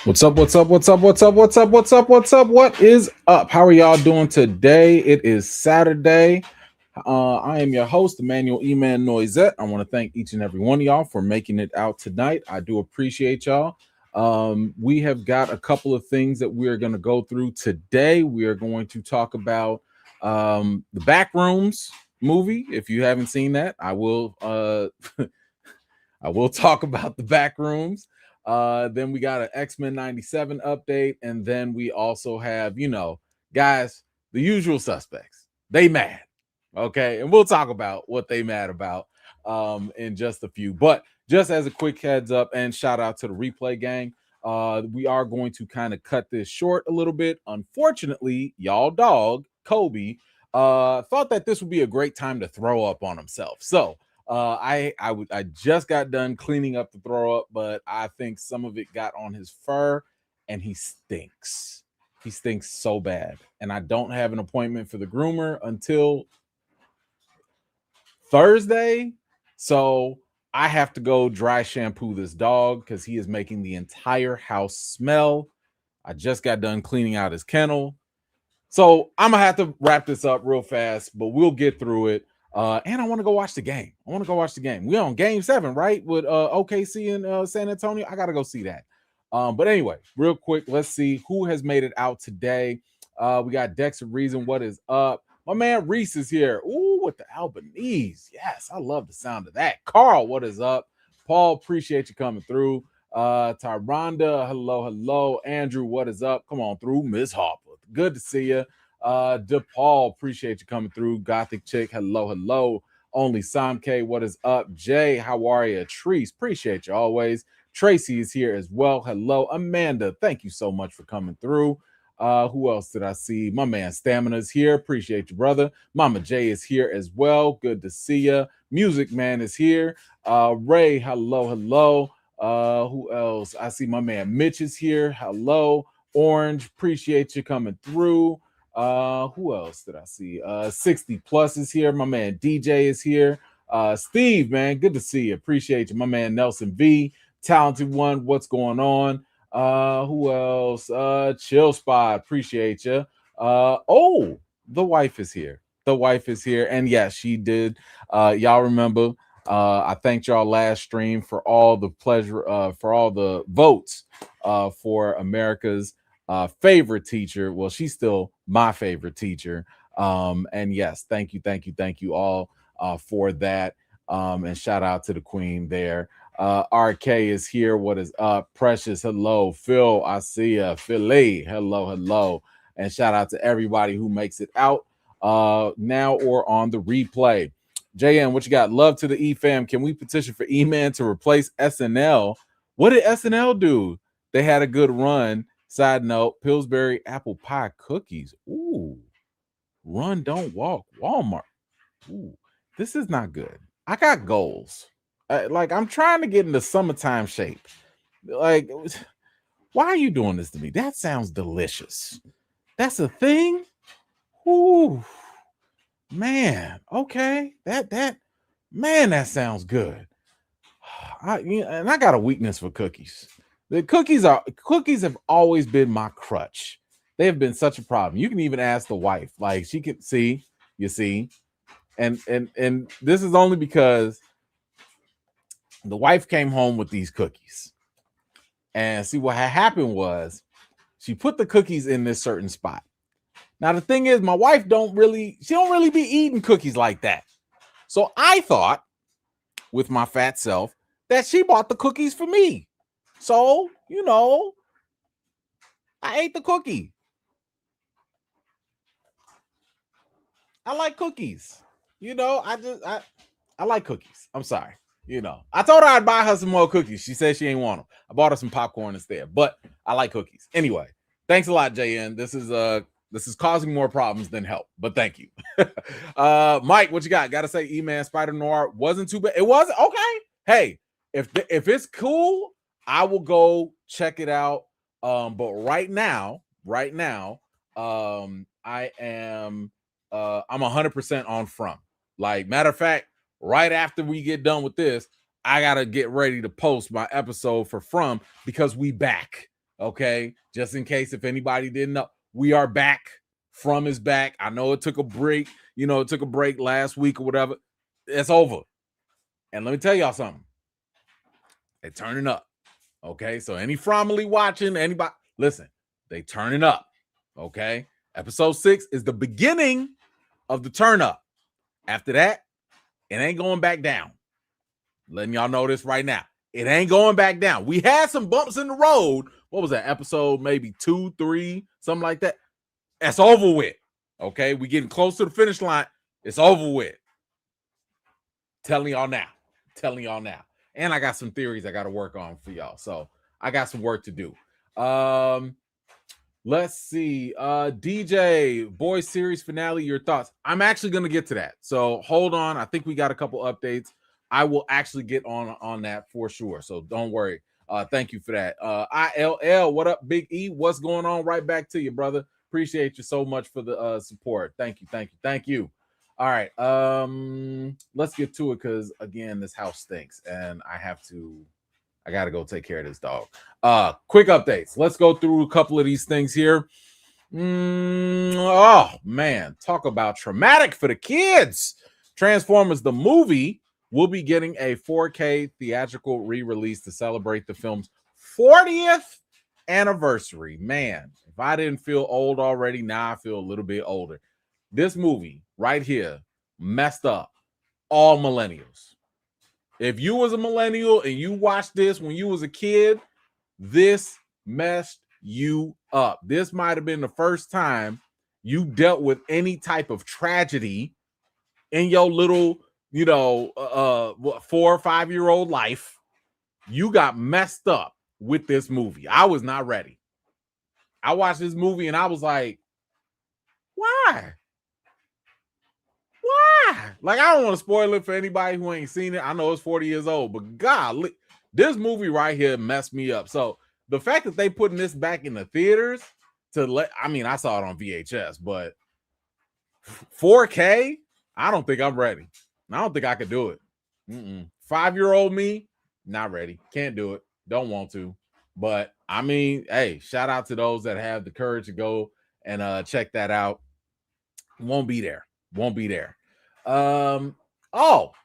What's up? What's up? What's up? What's up? What's up? What's up? What's up? What is up? How are y'all doing today? It is Saturday. I am your host, Emmanuel Eman Noisette. I want to thank each and every one of y'all for making it out tonight. I do appreciate y'all. We have got a couple of things that we are going to go through today. We are going to talk about the Backrooms movie. If you haven't seen that, I will. I will talk about the Backrooms. Then we got an X-Men 97 update. And then we also have, guys, the usual suspects. They mad. Okay. And we'll talk about what they mad about in just a few. But just as a quick heads up and shout out to the replay gang, we are going to kind of cut this short a little bit. Unfortunately, y'all dog, Kobe, thought that this would be a great time to throw up on himself. So I just got done cleaning up the throw up, but I think some of it got on his fur, and he stinks. He stinks so bad, and I don't have an appointment for the groomer until Thursday, so I have to go dry shampoo this dog because he is making the entire house smell. I just got done cleaning out his kennel, so I'm gonna have to wrap this up real fast, but we'll get through it. And I want to go watch the game. We on game 7, right? With OKC and San Antonio. I gotta go see that. But anyway, real quick, let's see who has made it out today. We got Dex of Reason. What is up? My man Reese is here. Ooh, with the Albanese. Yes, I love the sound of that. Carl, what is up? Paul, appreciate you coming through. Tyronda, hello. Andrew, what is up? Come on through. Miss Harper, good to see you. DePaul, appreciate you coming through. Gothic Chick, hello. Only Samk, what is up? Jay, how are you? Treese, appreciate you always. Tracy is here as well. Hello. Amanda, thank you so much for coming through. Who else did I see? My man Stamina is here. Appreciate you, brother. Mama J is here as well. Good to see you. Music Man is here. Ray, hello. Who else? I see my man Mitch is here. Hello. Orange, appreciate you coming through. Who else did I see? 60 plus is here. My man DJ is here. Steve, man, good to see you. Appreciate you. My man Nelson V, talented one. What's going on? Who else? Chill Spot, appreciate you. Oh, the wife is here. And yes, she did. Y'all remember, I thanked y'all last stream for all the pleasure, for all the votes for America's favorite teacher. Well, she's still my favorite teacher. And yes, thank you all for that. And shout out to the queen there. RK is here. What is up? Precious, hello. Phil, I see ya. Philly, hello. And shout out to everybody who makes it out now or on the replay. JN, what you got? Love to the E fam. Can we petition for E-Man to replace SNL? What did SNL do? They had a good run. Side note, Pillsbury apple pie cookies. Ooh, run, don't walk. Walmart. Ooh, this is not good. I got goals. I'm trying to get into summertime shape. Like, why are you doing this to me? That sounds delicious. That's a thing. Ooh, man. Okay, that sounds good. And I got a weakness for cookies. The cookies have always been my crutch. They have been such a problem. You can even ask the wife. Like, she can see, and this is only because the wife came home with these cookies. And see, what had happened was she put the cookies in this certain spot. Now the thing is, my wife don't really be eating cookies like that. So I thought, with my fat self, that she bought the cookies for me. So, I ate the cookie. I like cookies. I like cookies. I'm sorry. I told her I'd buy her some more cookies. She said she ain't want them. I bought her some popcorn instead, but I like cookies. Anyway, thanks a lot, JN. This is causing more problems than help, but thank you. Mike, what you got? Gotta say, E-Man Spider Noir wasn't too bad. It wasn't okay. Hey, if it's cool, I will go check it out. But right now, I am I'm 100% on From. Like, matter of fact, right after we get done with this, I gotta get ready to post my episode for From, because we back. Okay, just in case if anybody didn't know, we are back from his back. I know it took a break, it took a break last week or whatever. It's over. And let me tell y'all something. They're turning up. Okay, so any Fromily watching, anybody, listen, they turning up. Okay, episode 6 is the beginning of the turn up. After that, it ain't going back down. Letting y'all know this right now. It ain't going back down. We had some bumps in the road. What was that? Episode maybe 2, 3, something like that. That's over with. Okay, we getting close to the finish line. It's over with. Telling y'all now. And I got some theories I got to work on for y'all. So I got some work to do. Let's see. DJ, Boys series finale, your thoughts. I'm actually going to get to that. So hold on. I think we got a couple updates. I will actually get on that for sure. So don't worry. Thank you for that. ILL, what up, Big E? What's going on? Right back to you, brother. Appreciate you so much for the support. Thank you. All right. Let's get to it because again, this house stinks and I gotta go take care of this dog. Quick updates. Let's go through a couple of these things here. Oh man, talk about traumatic for the kids. Transformers the movie will be getting a 4K theatrical re-release to celebrate the film's 40th anniversary. Man, if I didn't feel old already, now I feel a little bit older. This movie right here messed up all millennials. If you was a millennial and you watched this when you was a kid, this messed you up. This might have been the first time you dealt with any type of tragedy in your little, 4 or 5 year old life. You got messed up with this movie. I was not ready. I watched this movie and I was like, why? Like, I don't want to spoil it for anybody who ain't seen it. I know it's 40 years old, but golly, this movie right here messed me up. So the fact that they putting this back in the theaters I saw it on VHS, but 4K, I don't think I'm ready. I don't think I could do it. 5-year-old me, not ready. Can't do it. Don't want to. But hey, shout out to those that have the courage to go and check that out. Won't be there.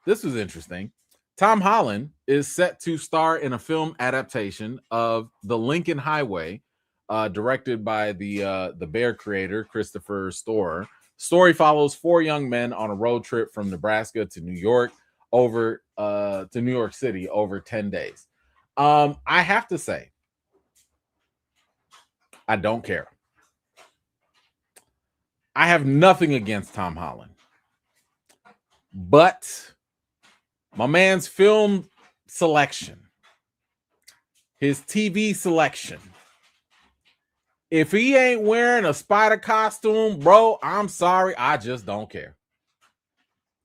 This was interesting. Tom Holland is set to star in a film adaptation of The Lincoln Highway, directed by the Bear creator Christopher Storer. Story follows 4 young men on a road trip from Nebraska to New York City over 10 days. I have to say, I don't care. I have nothing against Tom Holland. But my man's film selection, his TV selection, if he ain't wearing a spider costume, bro, I'm sorry. I just don't care.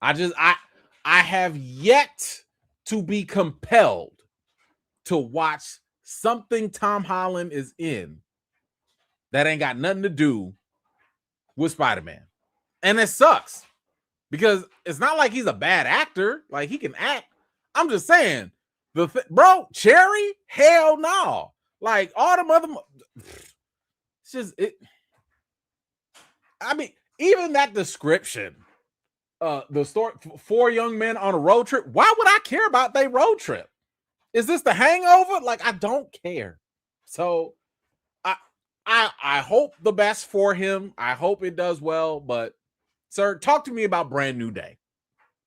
I have yet to be compelled to watch something Tom Holland is in that ain't got nothing to do with Spider-Man. And it sucks because it's not like he's a bad actor. Like, he can act. I'm just saying, bro, Cherry? Hell no. Like, all them other... It's just... even that description, the story, 4 young men on a road trip, why would I care about their road trip? Is this The Hangover? Like, I don't care. So, I hope the best for him. I hope it does well, but sir, talk to me about Brand New Day.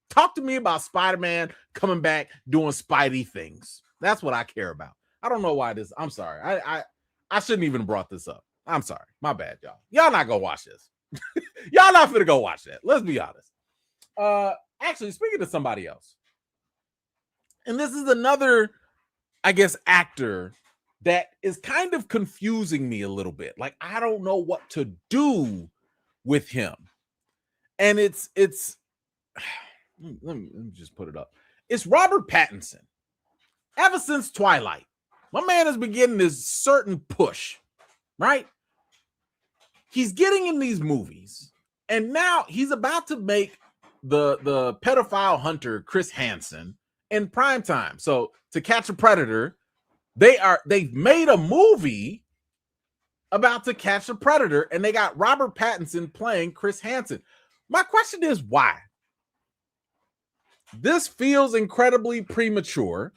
Talk to me about Spider-Man coming back doing Spidey things. That's what I care about. I don't know why this. I'm sorry. I shouldn't even have brought this up. I'm sorry. My bad, y'all. Y'all not gonna watch this. Y'all not finna go watch that. Let's be honest. Actually, speaking to somebody else, and this is another, I guess, actor that is kind of confusing me a little bit. Like, I don't know what to do with him. And it's let me just put it up. It's Robert Pattinson. Ever since Twilight, my man has been getting this certain push, right? He's getting in these movies, and now he's about to make the pedophile hunter Chris Hansen in primetime. So, To Catch a Predator, they've made a movie about To Catch a Predator, and they got Robert Pattinson playing Chris Hansen. My question is why? This feels incredibly premature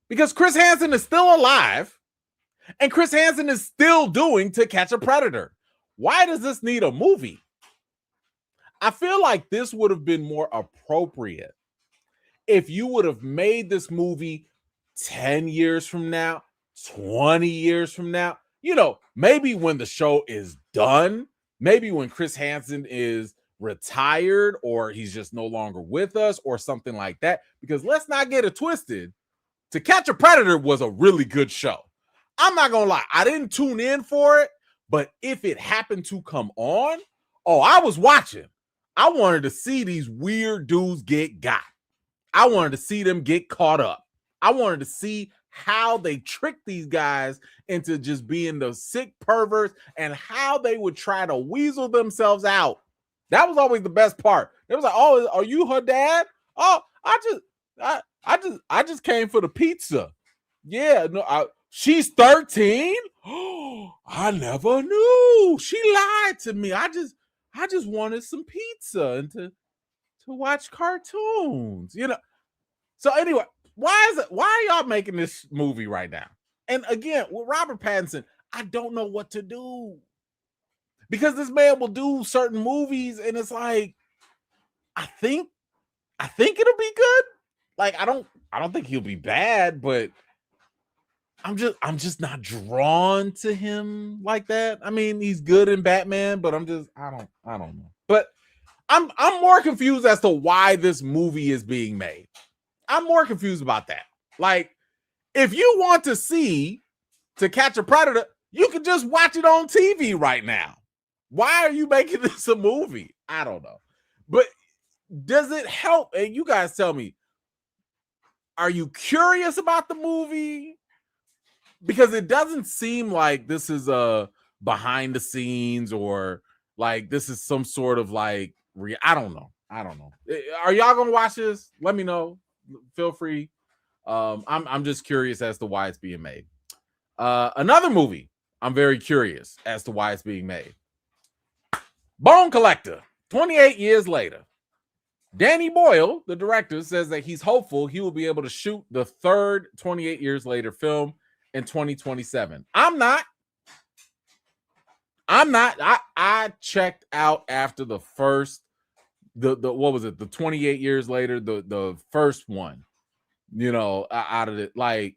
because Chris Hansen is still alive and Chris Hansen is still doing To Catch a Predator. Why does this need a movie? I feel like this would have been more appropriate if you would have made this movie 10 years from now, 20 years from now. You know, maybe when the show is done, maybe when Chris Hansen is retired or he's just no longer with us or something like that. Because let's not get it twisted. To Catch a Predator was a really good show. I'm not going to lie. I didn't tune in for it, but if it happened to come on, oh, I was watching. I wanted to see these weird dudes get got. I wanted to see them get caught up. I wanted to see how they tricked these guys into just being the sick perverts and how they would try to weasel themselves out. That was always the best part. It was like, oh, are you her dad? Oh, I just came for the pizza. Yeah, no, she's 13. Oh, I never knew. She lied to me. I just wanted some pizza and to watch cartoons, you know. So anyway, why are y'all making this movie right now? And again, with Robert Pattinson, I don't know what to do. Because this man will do certain movies and it's like I think it'll be good. Like I don't think he'll be bad, but I'm just not drawn to him like that. I mean, he's good in Batman, but I don't know. But I'm more confused as to why this movie is being made. I'm more confused about that. Like, if you want to see To Catch a Predator, you can just watch it on TV right now. Why are you making this a movie? I don't know. But does it help? And you guys tell me, are you curious about the movie? Because it doesn't seem like this is a behind the scenes or like this is some sort of like I don't know. Are y'all gonna watch this? Let me know. Feel free. I'm just curious as to why it's being made. Another movie, I'm very curious as to why it's being made. Bone Collector, 28 years later. Danny Boyle, the director, says that he's hopeful he will be able to shoot the third 28 years later film in 2027. I'm not. I checked out after the first, the what was it? The 28 years later, the first one, you know, out of it. Like,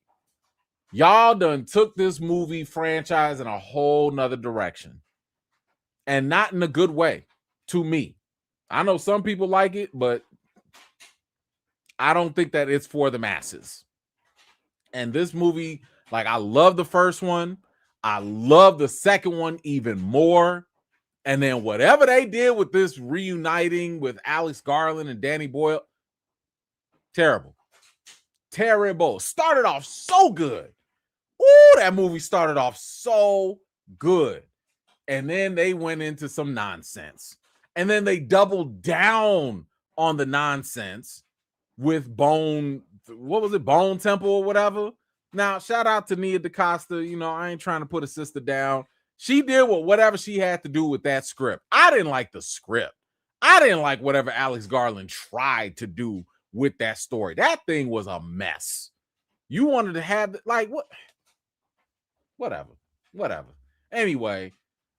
y'all done took this movie franchise in a whole nother direction. And not in a good way to me. I know some people like it, but I don't think that it's for the masses. And this movie, like, I love the first one. I love the second one even more. And then whatever they did with this reuniting with Alex Garland and Danny Boyle, terrible. Started off so good. Ooh, that movie started off so good. And then they went into some nonsense. And then they doubled down on the nonsense with Bone Temple or whatever. Now, shout out to Nia DaCosta. You know, I ain't trying to put a sister down. She did whatever she had to do with that script. I didn't like the script. I didn't like whatever Alex Garland tried to do with that story. That thing was a mess. You wanted to have, like, what? Whatever. Anyway,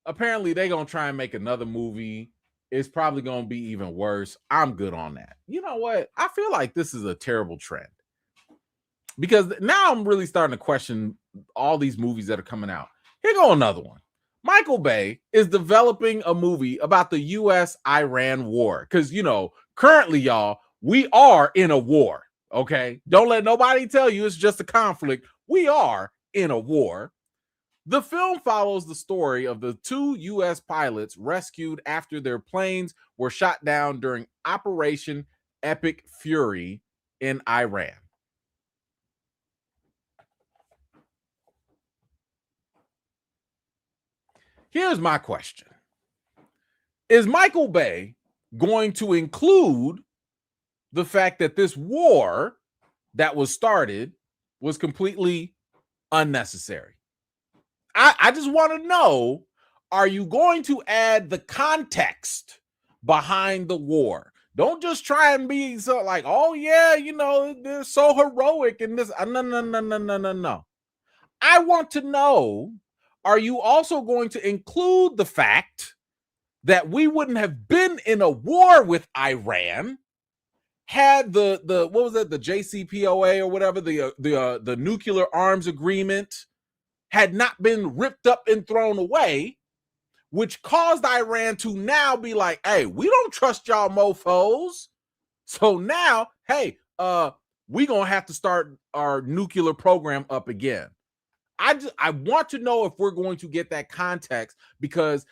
apparently they're going to try and make another movie. It's probably going to be even worse. I'm good on that. You know what? I feel like this is a terrible trend. Because now I'm really starting to question all these movies that are coming out. Here go another one. Michael Bay is developing a movie about the U.S.-Iran war. Because, you know, currently, y'all, we are in a war, okay? Don't let nobody tell you it's just a conflict. We are in a war. The film follows the story of the two U.S. pilots rescued after their planes were shot down during Operation Epic Fury in Iran. Here's my question. Is Michael Bay going to include the fact that this war that was started was completely unnecessary? I just want to know, are you going to add the context behind the war? Don't just try and be so like, oh yeah, they're so heroic in this. No, no, no, no, no, no, no. I want to know, are you also going to include the fact that we wouldn't have been in a war with Iran had the what was it, the JCPOA or whatever, the nuclear arms agreement had not been ripped up and thrown away, which caused Iran to now be like, hey, we don't trust y'all mofos. So now, hey, we gonna have to start our nuclear program up again. I want to know if we're going to get that context, because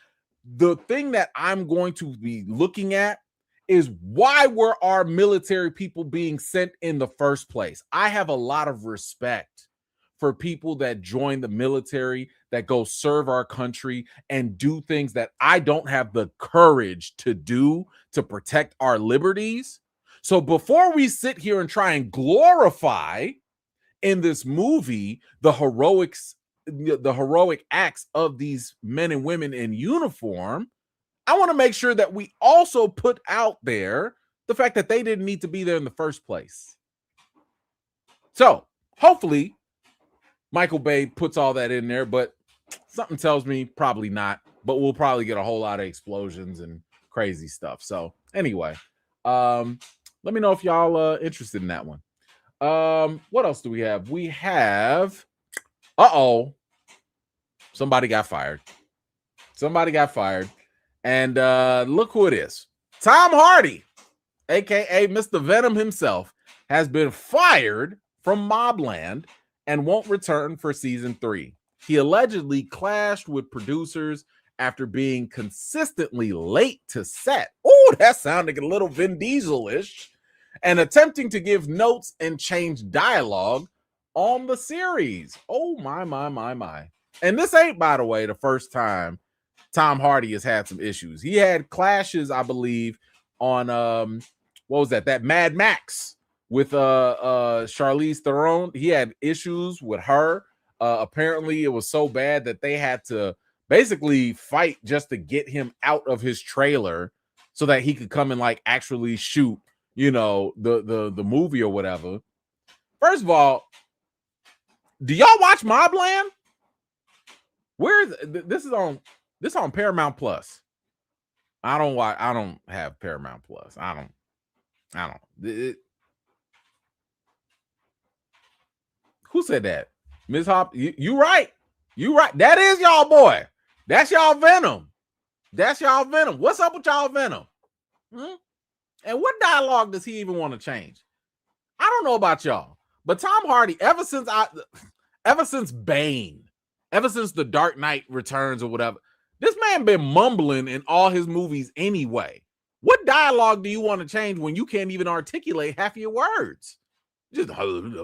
the thing that I'm going to be looking at is, why were our military people being sent in the first place? I have a lot of respect for people that join the military, that go serve our country and do things that I don't have the courage to do to protect our liberties. So before we sit here and try and glorify in this movie the heroic acts of these men and women in uniform, I want to make sure that we also put out there the fact that they didn't need to be there in the first place. So hopefully Michael Bay puts all that in there, but something tells me probably not. But we'll probably get a whole lot of explosions and crazy stuff. So anyway, let me know if y'all interested in that one. What else do we have? We have, somebody got fired. And look who it is. Tom Hardy, aka Mr. Venom himself, has been fired from Mobland and won't return for season 3. He allegedly clashed with producers after being consistently late to set. Oh, that sounded a little Vin Diesel-ish. And attempting to give notes and change dialogue on the series. Oh, my. And this ain't, by the way, the first time Tom Hardy has had some issues. He had clashes, I believe, on what was that Mad Max with Charlize Theron. He had issues with her. Apparently it was so bad that they had to basically fight just to get him out of his trailer so that he could come and like actually shoot, the movie or whatever. First of all, do y'all watch Mobland? Where is this? Is on Paramount Plus. I don't have Paramount Plus. I don't. Who said that? Ms. Hop, you right. You right. That is y'all boy. That's y'all Venom. What's up with y'all Venom? And what dialogue does he even want to change? I don't know about y'all, but Tom Hardy, ever since Bane, ever since The Dark Knight Returns or whatever, this man been mumbling in all his movies anyway. What dialogue do you want to change when you can't even articulate half of your words? Just and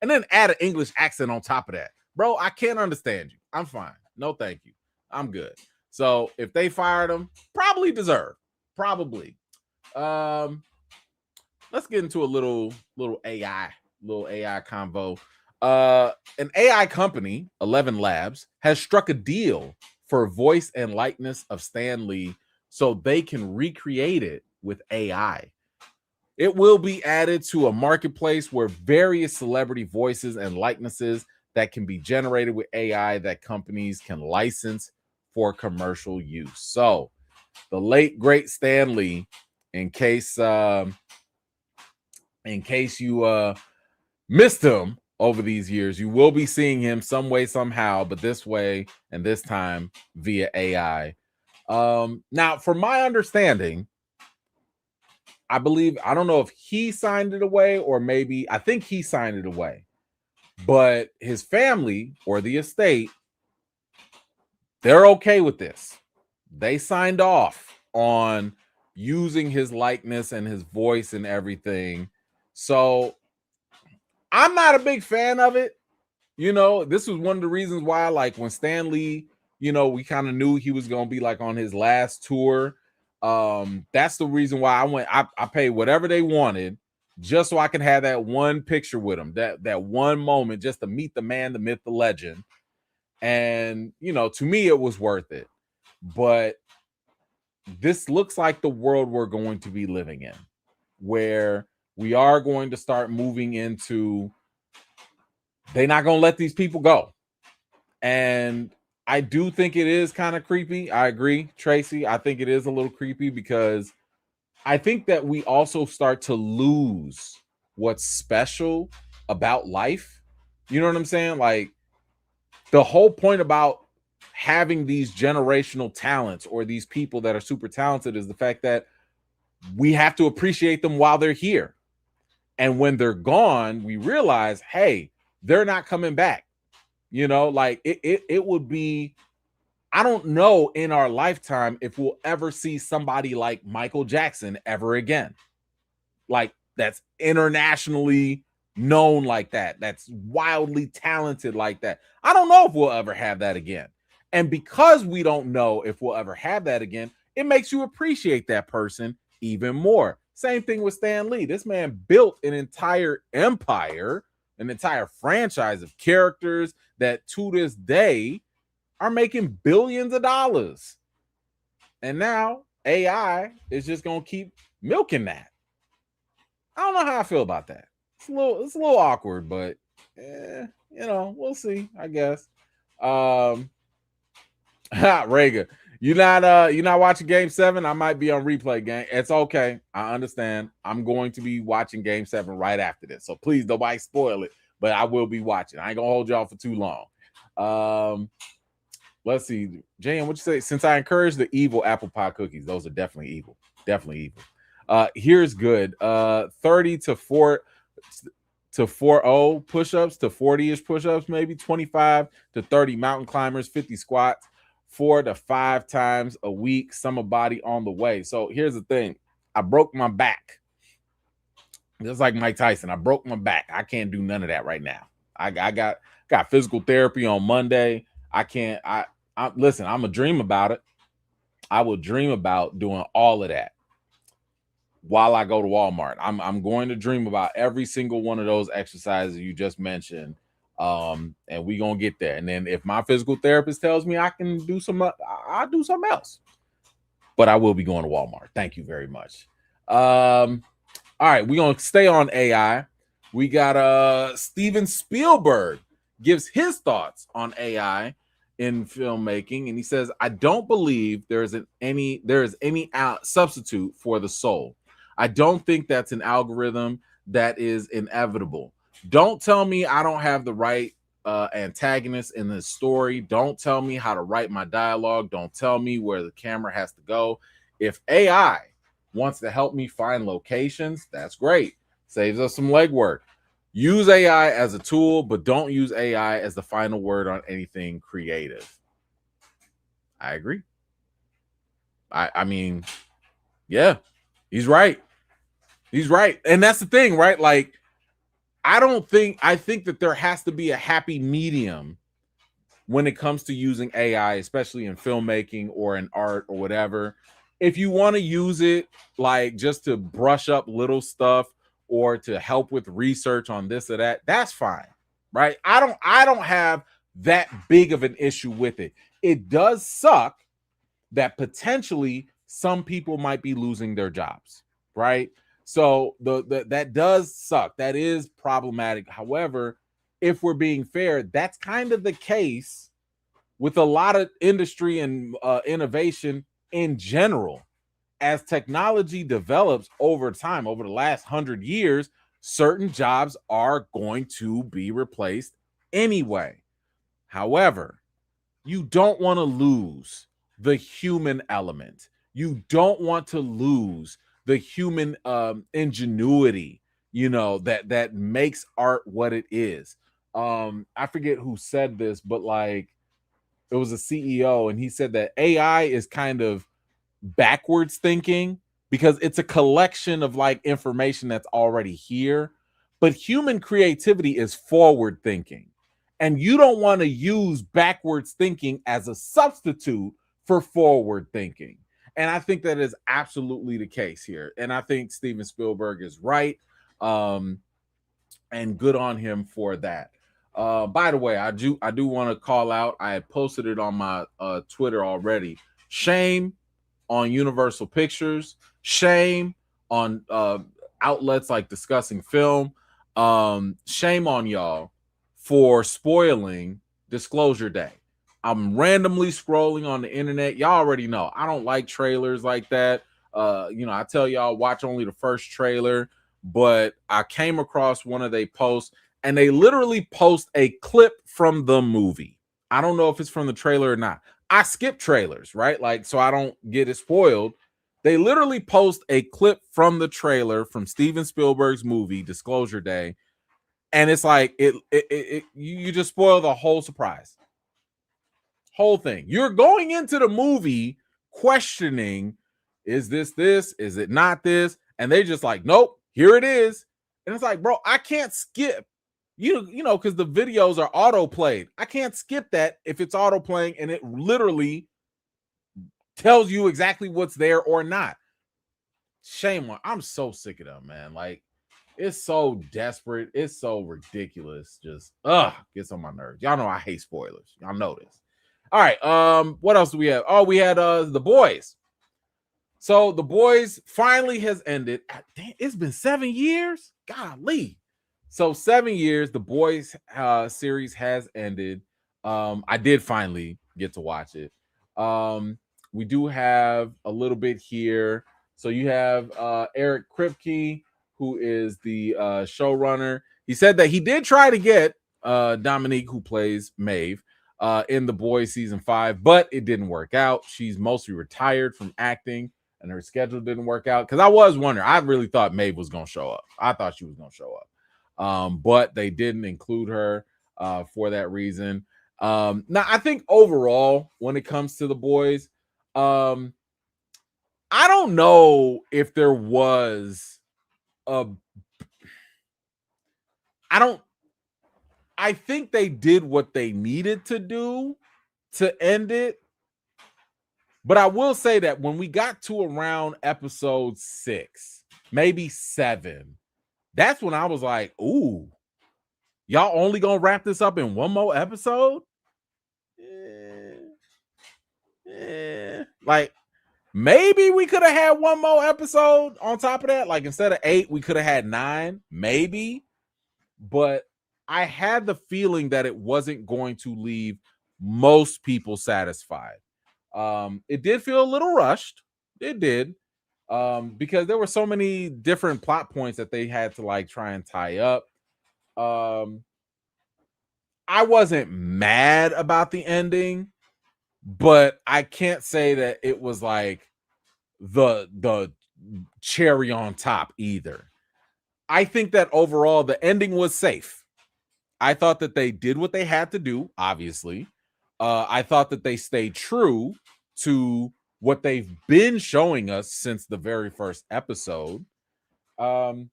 then add an English accent on top of that. Bro, I can't understand you. I'm fine. No, thank you. I'm good. So if they fired him, probably deserve. Probably. Let's get into a little AI convo. An AI company, 11 Labs, has struck a deal for voice and likeness of Stan Lee so they can recreate it with AI. It will be added to a marketplace where various celebrity voices and likenesses that can be generated with AI that companies can license for commercial use. So the late great Stan Lee, in case you missed him over these years, you will be seeing him some way, somehow, but this way and this time via AI. Now, from my understanding, I don't know if he signed it away or maybe, I think he signed it away, but his family or the estate, they're okay with this. They signed off on using his likeness and his voice and everything. So I'm not a big fan of it. This was one of the reasons why, like, when Stan Lee, we kind of knew he was going to be like on his last tour. That's the reason why I paid whatever they wanted just so I can have that one picture with him, that one moment just to meet the man, the myth, the legend. And, you know, to me, it was worth it. But this looks like the world we're going to be living in, where we are going to start moving into, they're not going to let these people go. And I do think it is kind of creepy. I agree, Tracy. I think it is a little creepy because I think that we also start to lose what's special about life. You know what I'm saying? Like, the whole point about having these generational talents or these people that are super talented is the fact that we have to appreciate them while they're here. And when they're gone, we realize, hey, they're not coming back. You know, like it would be, I don't know in our lifetime if we'll ever see somebody like Michael Jackson ever again. Like, that's internationally known like that. That's wildly talented like that. I don't know if we'll ever have that again. And because we don't know if we'll ever have that again, it makes you appreciate that person even more. Same thing with Stan Lee. This man built an entire empire, an entire franchise of characters that to this day are making billions of dollars. And now AI is just going to keep milking that. I don't know how I feel about that. It's a little awkward, but you know, we'll see, I guess. Rega, you're not watching Game 7. I might be on replay, gang. It's okay. I understand. I'm going to be watching Game 7 right after this. So please nobody spoil it, but I will be watching. I ain't gonna hold y'all for too long. Let's see. Jan, what you say? Since I encourage the evil apple pie cookies, those are definitely evil. Definitely evil. Here's good. 30 to 4 to 40 push-ups to 40-ish push-ups, maybe 25 to 30 mountain climbers, 50 squats, 4 to 5 times a week, summer body on the way. So here's the thing. I broke my back. Just like Mike Tyson, I broke my back. I can't do none of that right now. I got physical therapy on Monday. I can't. I listen, I'm a dream about it. I will dream about doing all of that while I go to Walmart. I'm going to dream about every single one of those exercises you just mentioned. And we gonna get there. And then if my physical therapist tells me I can do I'll do something else. But I will be going to Walmart. Thank you very much. All right, we're gonna stay on AI. We got Steven Spielberg gives his thoughts on AI in filmmaking, and he says, I don't believe there is any substitute for the soul. I don't think that's an algorithm that is inevitable. Don't tell me I don't have the right antagonist in this story. Don't tell me how to write my dialogue. Don't tell me where the camera has to go. If AI wants to help me find locations, that's great. Saves us some legwork. Use AI as a tool, but don't use AI as the final word on anything creative. I agree. I mean, yeah, he's right. He's right. And that's the thing, right? Like, I think that there has to be a happy medium when it comes to using AI, especially in filmmaking or in art or whatever. If you want to use it like just to brush up little stuff or to help with research on this or that, that's fine, right? I don't have that big of an issue with it. It does suck that potentially some people might be losing their jobs, right? So that does suck. That is problematic. However, if we're being fair, that's kind of the case with a lot of industry and innovation in general. As technology develops over time, over the last 100 years, certain jobs are going to be replaced anyway. However, you don't want to lose the human element. You don't want to lose the human ingenuity, you know, that makes art what it is. I forget who said this, but like, it was a CEO, and he said that AI is kind of backwards thinking because it's a collection of like information that's already here, but human creativity is forward thinking, and you don't want to use backwards thinking as a substitute for forward thinking. And I think that is absolutely the case here, and I think Steven Spielberg is right, and good on him for that. By the way, I do want to call out. I had posted it on my Twitter already. Shame on Universal Pictures. Shame on outlets like Discussing Film. Shame on y'all for spoiling Disclosure Day. I'm randomly scrolling on the internet. Y'all already know I don't like trailers like that. I tell y'all watch only the first trailer, but I came across one of they posts and they literally post a clip from the movie. I don't know if it's from the trailer or not. I skip trailers, right? Like, so I don't get it spoiled. They literally post a clip from the trailer from Steven Spielberg's movie Disclosure Day, and it's like you just spoil the whole surprise, whole thing. You're going into the movie questioning, is this, is it not this? And they just like, nope, here it is. And it's like, bro, I can't skip. Because the videos are auto played. I can't skip that if it's auto playing and it literally tells you exactly what's there or not. Shame on. I'm so sick of them, man. Like, it's so desperate. It's so ridiculous. Just gets on my nerves. Y'all know I hate spoilers. Y'all know this. All right. What else do we have? Oh, we had The Boys. So The Boys finally has ended. Damn, it's been 7 years. Golly. So 7 years, The Boys series has ended. I did finally get to watch it. We do have a little bit here. So you have Eric Kripke, who is the showrunner. He said that he did try to get Dominique, who plays Maeve, in The Boys season 5, but it didn't work out. She's mostly retired from acting, and her schedule didn't work out. Because I was wondering, I really thought Maeve was going to show up. I thought she was going to show up. But they didn't include her for that reason. Now, I think overall, when it comes to The Boys, I don't know if there was I think they did what they needed to do to end it. But I will say that when we got to around episode 6, maybe 7, that's when I was like, ooh, y'all only gonna wrap this up in one more episode? Like, maybe we could have had one more episode on top of that. Like, instead of 8, we could have had 9, maybe. But I had the feeling that it wasn't going to leave most people satisfied. It did feel a little rushed. It did. Because there were so many different plot points that they had to like try and tie up. I wasn't mad about the ending, but I can't say that it was like the cherry on top either. I think that overall the ending was safe. I thought that they did what they had to do, obviously. I thought that they stayed true to what they've been showing us since the very first episode. And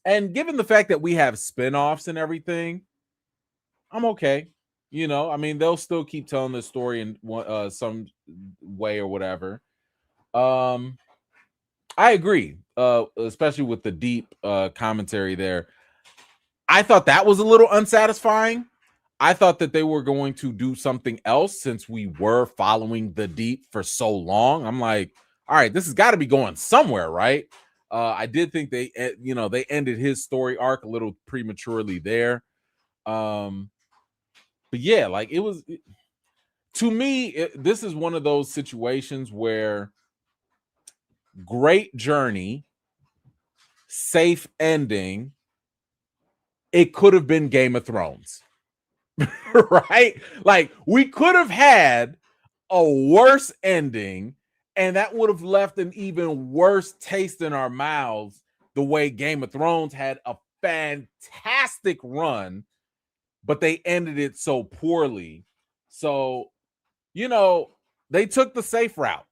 given the fact that we have spin-offs and everything, I'm okay. I mean, they'll still keep telling the story in some way or whatever. I agree, especially with the deep commentary there. I thought that was a little unsatisfying. I thought that they were going to do something else since we were following the deep for so long. I'm like, all right, this has got to be going somewhere, right? I did think they ended his story arc a little prematurely there. But yeah, like it was, to me, this is one of those situations where great journey, safe ending. It could have been Game of Thrones. Right? Like, we could have had a worse ending, and that would have left an even worse taste in our mouths, the way Game of Thrones had a fantastic run, but they ended it so poorly. So, they took the safe route.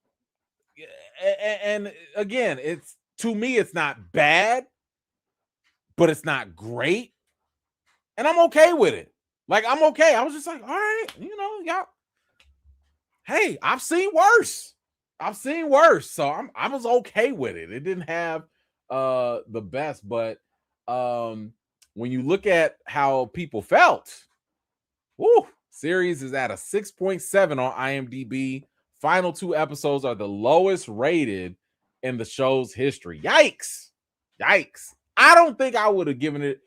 And again, to me, it's not bad, but it's not great. And I'm okay with it. Like, I'm okay. I was just like, all right, y'all. Hey, I've seen worse. So I was okay with it. It didn't have the best, but when you look at how people felt, woo, series is at a 6.7 on IMDb. Final 2 episodes are the lowest rated in the show's history. Yikes. Yikes. I don't think I would have given it.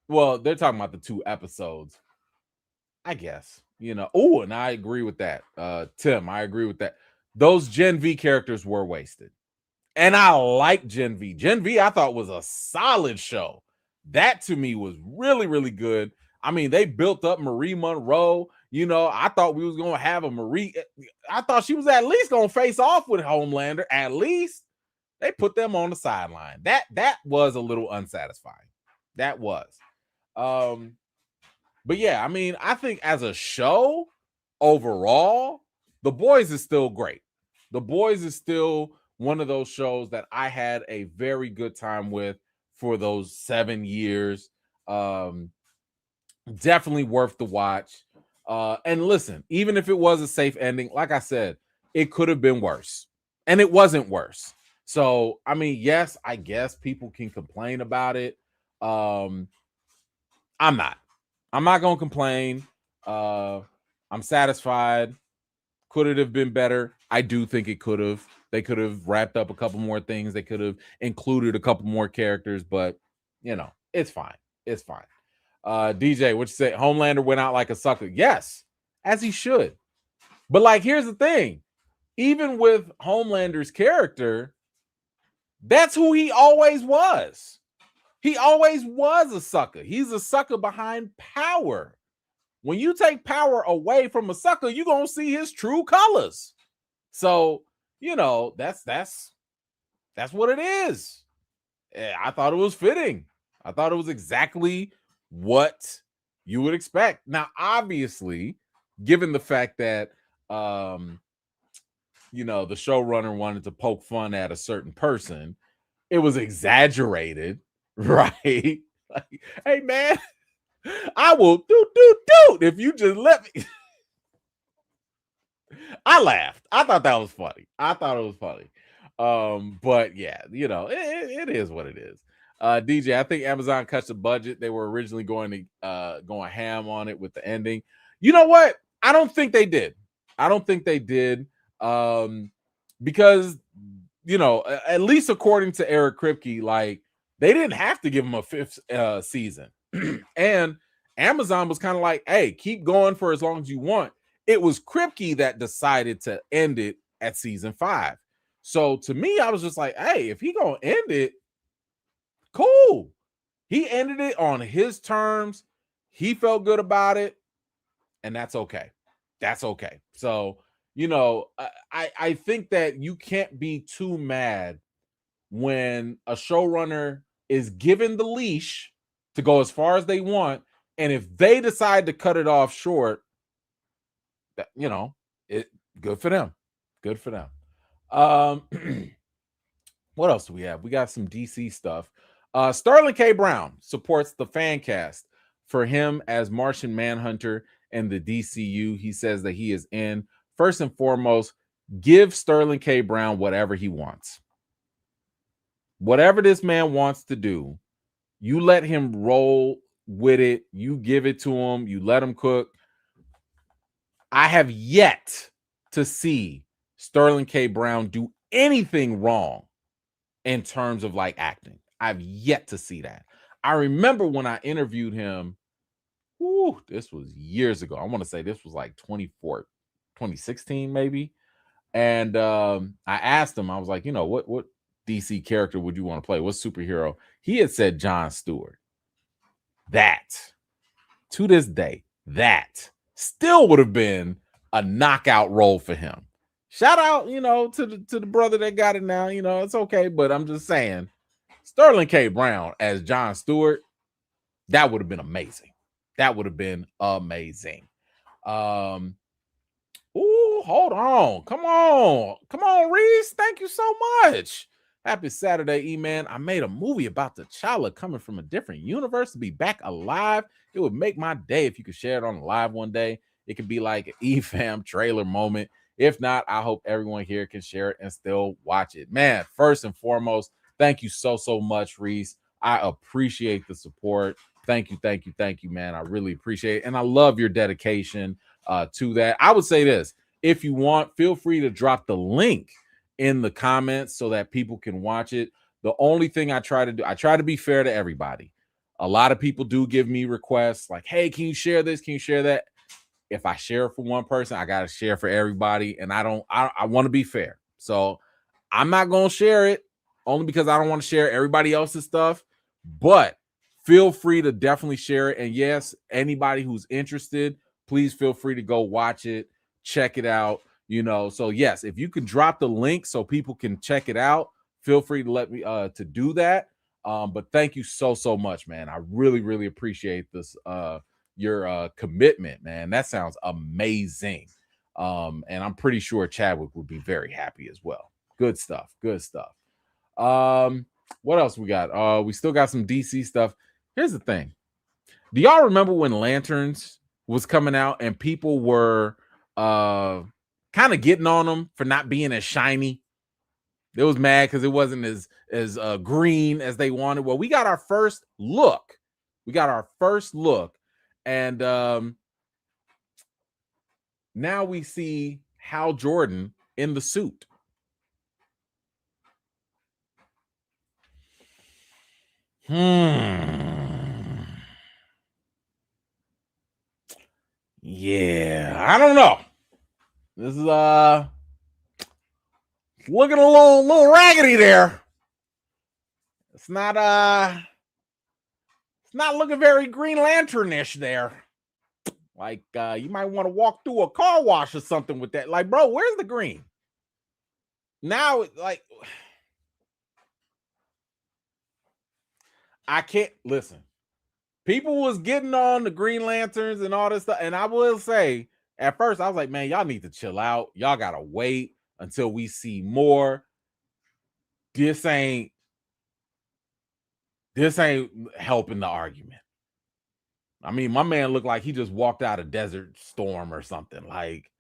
Well, they're talking about the 2 episodes. I guess, Oh, and I agree with that. Tim, I agree with that. Those Gen V characters were wasted. And I like Gen V. Gen V, I thought was a solid show. That to me was really, really good. I mean, they built up Marie Monroe. I thought we was gonna have a Marie. I thought she was at least gonna face off with Homelander. At least they put them on the sideline. That was a little unsatisfying. That was. But yeah, I mean, I think as a show overall, The Boys is still great. The Boys is still one of those shows that I had a very good time with for those 7 years. Definitely worth the watch. And listen, even if it was a safe ending, like I said, it could have been worse. And it wasn't worse. So, I mean, yes, I guess people can complain about it. I'm not going to complain. I'm satisfied. Could it have been better? I do think it could have. They could have wrapped up a couple more things. They could have included a couple more characters, but it's fine. It's fine. DJ, what you say? Homelander went out like a sucker. Yes, as he should. But like, here's the thing. Even with Homelander's character, that's who he always was. He always was a sucker. He's a sucker behind power. When you take power away from a sucker, you're going to see his true colors. So, that's what it is. I thought it was fitting. I thought it was exactly what you would expect. Now, obviously, given the fact that, the showrunner wanted to poke fun at a certain person, it was exaggerated, right? Like, hey, man, I will do if you just let me. I laughed. I thought that was funny. But yeah, it is what it is. DJ, I think Amazon cut the budget. They were originally going ham on it with the ending. You know what? I don't think they did. Because at least according to Eric Kripke, like, they didn't have to give him a 5th season. And Amazon was kind of like, hey, keep going for as long as you want. It was Kripke that decided to end it at season 5. So to me, I was just like, hey, if he gonna end it, cool. He ended it on his terms. He felt good about it, and that's okay. That's okay. So, I think that you can't be too mad when a showrunner is given the leash to go as far as they want, and if they decide to cut it off short, it good for them. Good for them. What else do we have? We got some DC stuff. Sterling K. Brown supports the fan cast for him as Martian Manhunter in the DCU. He says that he is in. First and foremost, give Sterling K. Brown whatever he wants. Whatever this man wants to do, you let him roll with it. You give it to him. You let him cook. I have yet to see Sterling K. Brown do anything wrong in terms of like acting. I've yet to see that. I remember when I interviewed him, this was years ago. I want to say this was like 2016 maybe. And I asked him, I was like, what DC character would you want to play? What superhero? He had said John Stewart. That, to this day, that still would have been a knockout role for him. Shout out, to the brother that got it now. It's okay, but I'm just saying, Sterling K. Brown as John Stewart, that would have been amazing. That would have been amazing. Hold on. Come on, Reese. Thank you so much. Happy Saturday, E-Man. I made a movie about T'Challa coming from a different universe to be back alive. It would make my day if you could share it on live one day. It could be like an E-Fam trailer moment. If not, I hope everyone here can share it and still watch it. Man, first and foremost, thank you so much, Reese. I appreciate the support. Thank you, man. I really appreciate it. And I love your dedication to that. I would say this: if you want, feel free to drop the link in the comments so that people can watch it. The only thing I try to do, I try to be fair to everybody. A lot of people do give me requests like, hey, can you share this? Can you share that? If I share for one person, I gotta share for everybody. And I want to be fair. So I'm not gonna share it only because I don't want to share everybody else's stuff. But feel free to definitely share it. And yes, anybody who's interested, please feel free to go watch it, check it out. So yes, if you could drop the link so people can check it out, feel free to let me to do that. But thank you so much, man. I really appreciate this your commitment, man. That sounds amazing. And I'm pretty sure Chadwick would be very happy as well. Good stuff. What else we got? We still got some DC stuff. Here's the thing. Do y'all remember when Lanterns was coming out and people were kind of getting on them for not being as shiny? They was mad because it wasn't as green as they wanted. Well, we got our first look. And now we see Hal Jordan in the suit. Yeah, I don't know. This is looking a little raggedy there. It's not looking very Green Lantern-ish there. Like you might want to walk through a car wash or something with that. Like, bro, where's the green? Now, like, I can't listen. People was getting on the Green Lanterns and all this stuff. And I will say, at first, I was like, man, y'all need to chill out. Y'all gotta wait until we see more. This ain't helping the argument. I mean, my man looked like he just walked out of Desert Storm or something. Like,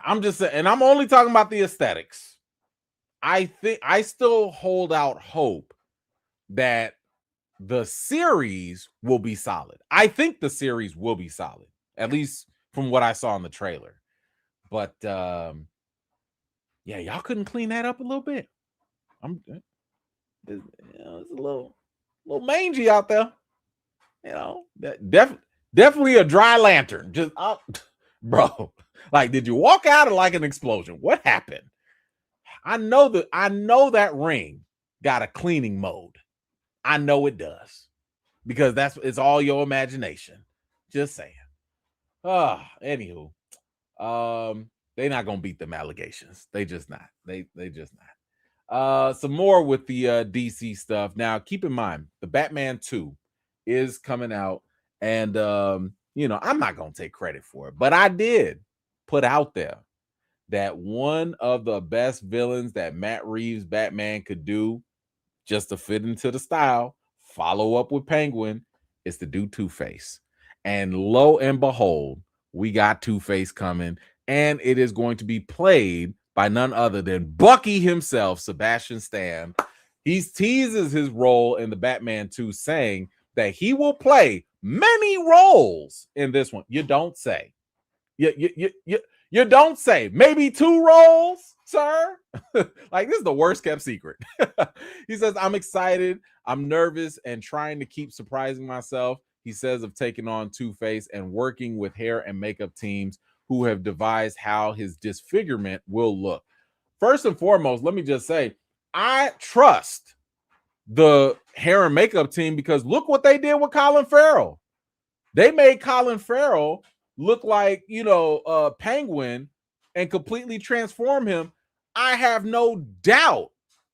I'm just saying, and I'm only talking about the aesthetics. I think I still hold out hope that the series will be solid. I think the series will be solid, at least from what I saw in the trailer. But yeah, y'all couldn't clean that up a little bit. It's a little mangy out there. Definitely a dry lantern. Just bro, like, did you walk out of like an explosion? What happened? I know that ring got a cleaning mode. I know it does, because it's all your imagination. Just saying. Anywho, they're not gonna beat them allegations. They just not. They just not. Some more with the DC stuff. Now, keep in mind, the Batman 2 is coming out, and I'm not gonna take credit for it, but I did put out there that one of the best villains that Matt Reeves' Batman could do, just to fit into the style, follow up with Penguin, is to do Two-Face. And lo and behold, we got Two-Face coming, and it is going to be played by none other than Bucky himself, Sebastian Stan. He teases his role in the Batman 2, saying that he will play many roles in this one. You don't say. You don't say. Maybe 2 roles, sir. Like, this is the worst kept secret. He says, I'm excited, I'm nervous, and trying to keep surprising myself. He says of taking on Two-Face and working with hair and makeup teams who have devised how his disfigurement will look. First and foremost, let me just say, I trust the hair and makeup team, because look what they did with Colin Farrell. They made Colin Farrell look like, Penguin, and completely transform him. I have no doubt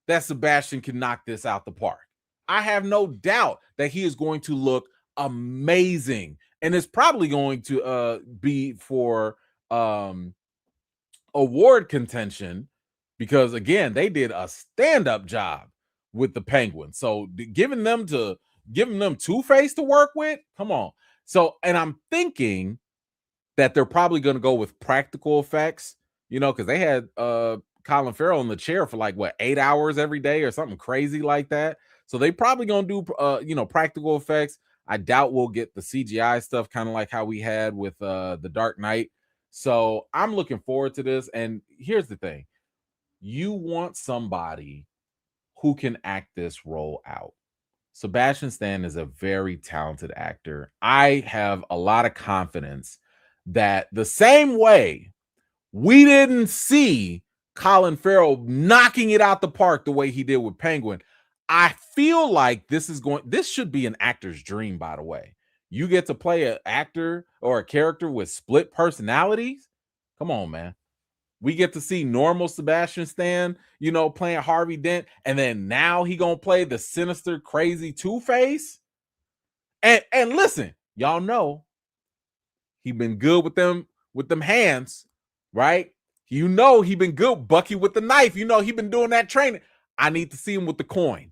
that Sebastian can knock this out the park. I have no doubt that he is going to look amazing, and it's probably going to be for award contention, because again, they did a stand-up job with the Penguin. So giving them Two-Face to work with, come on. So, and I'm thinking that they're probably going to go with practical effects, because they had Colin Farrell in the chair for like what 8 hours every day or something crazy like that. So they probably gonna do practical effects. I doubt we'll get the CGI stuff, kind of like how we had with the Dark Knight. So I'm looking forward to this. And here's the thing: you want somebody who can act this role out. Sebastian Stan is a very talented actor. I have a lot of confidence that the same way we didn't see Colin Farrell knocking it out the park the way he did with Penguin, I feel like this should be an actor's dream, by the way. You get to play an actor or a character with split personalities. Come on, man. We get to see normal Sebastian Stan, playing Harvey Dent, and then now he gonna play the sinister, crazy Two-Face. And listen, y'all know he been good with them hands, right? He been good, Bucky with the knife. He been doing that training. I need to see him with the coin.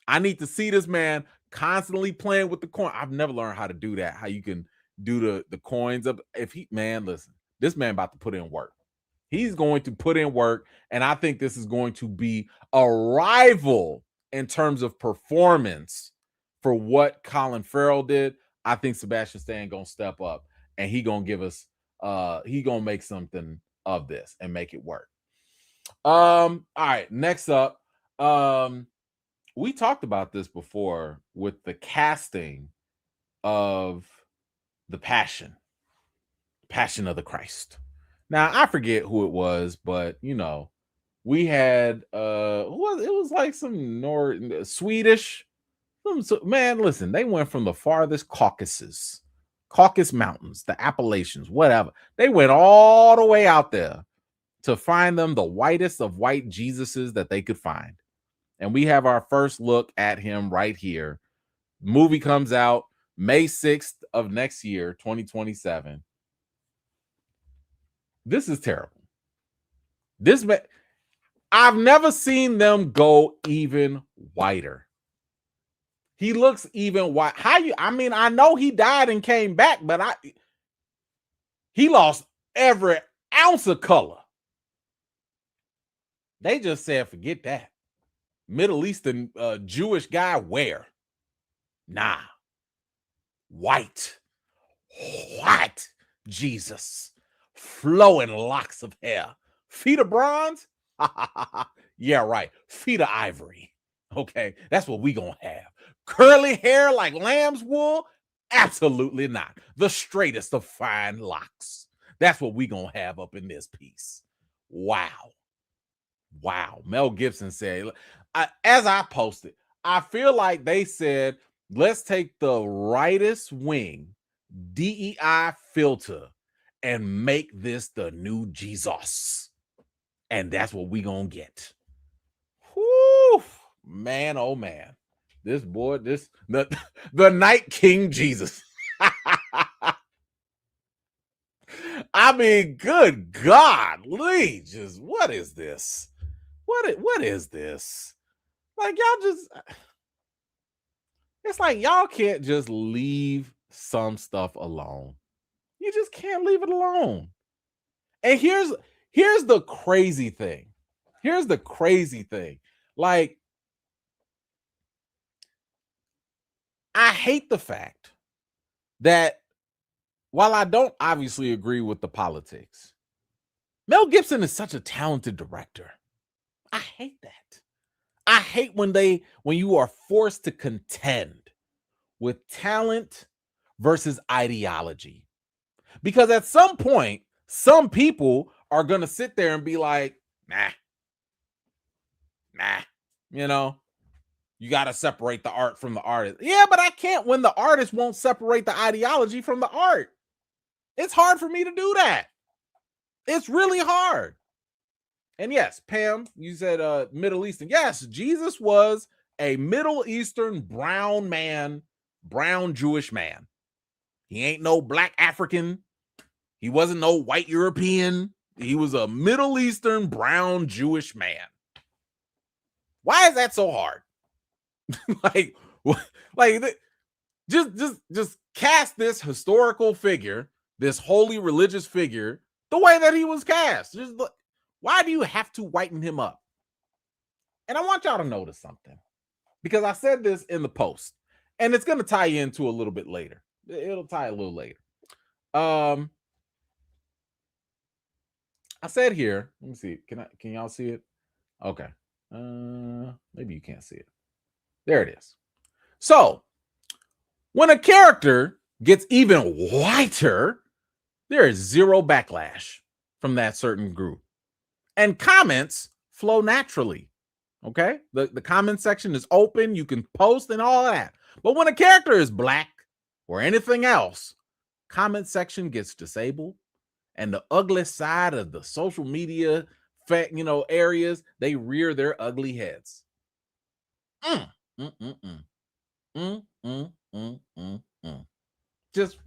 I need to see this man constantly playing with the coin. I've never learned how to do that. How you can do the coins up. Listen, this man about to put in work. He's going to put in work, and I think this is going to be a rival in terms of performance for what Colin Farrell did. I think Sebastian Stan gonna step up, and he gonna give us he gonna make something of this and make it work. All right, next up, we talked about this before with the casting of the Passion of the Christ. Now I forget who it was, but we had it was like some Swedish. Man, listen, they went from the farthest Caucasus Mountains, the Appalachians, whatever. They went all the way out there to find them the whitest of white Jesuses that they could find. And we have our first look at him right here. Movie comes out May 6th of next year, 2027. This is terrible. I've never seen them go even whiter. He looks even white. I know he died and came back, but he lost every ounce of color. They just said, forget that. Middle Eastern Jewish guy, where? Nah. White Jesus. Flowing locks of hair. Feet of bronze? Yeah, right. Feet of ivory. Okay, that's what we gonna have. Curly hair like lamb's wool? Absolutely not. The straightest of fine locks. That's what we gonna have up in this piece. Wow. Mel Gibson said, as I posted, I feel like they said, let's take the rightest wing DEI filter and make this the new Jesus. And that's what we gonna get. Whew, man, oh man. The Night King Jesus. I mean, good God, Lee, just what is this? What is this? Like, it's like y'all can't just leave some stuff alone. You just can't leave it alone. And here's the crazy thing. Like, I hate the fact that while I don't obviously agree with the politics, Mel Gibson is such a talented director. I hate that. I hate when you are forced to contend with talent versus ideology. Because at some point, some people are going to sit there and be like, nah, you got to separate the art from the artist. Yeah, but I can't when the artist won't separate the ideology from the art. It's hard for me to do that. It's really hard. And yes, Pam, you said Middle Eastern. Yes, Jesus was a Middle Eastern brown Jewish man. He ain't no black African. He wasn't no white European. He was a Middle Eastern brown Jewish man. Why is that so hard? just cast this historical figure, this holy religious figure, the way that he was cast. Why do you have to whiten him up? And I want y'all to notice something, because I said this in the post, and it's going to tie into a little bit later. It'll tie a little later. I said here, let me see. Can y'all see it? Okay. Maybe you can't see it. There it is. So, when a character gets even whiter, there is zero backlash from that certain group. And comments flow naturally. Okay? The comment section is open, you can post and all that. But when a character is black or anything else, comment section gets disabled, and the ugly side of the social media areas, they rear their ugly heads. Just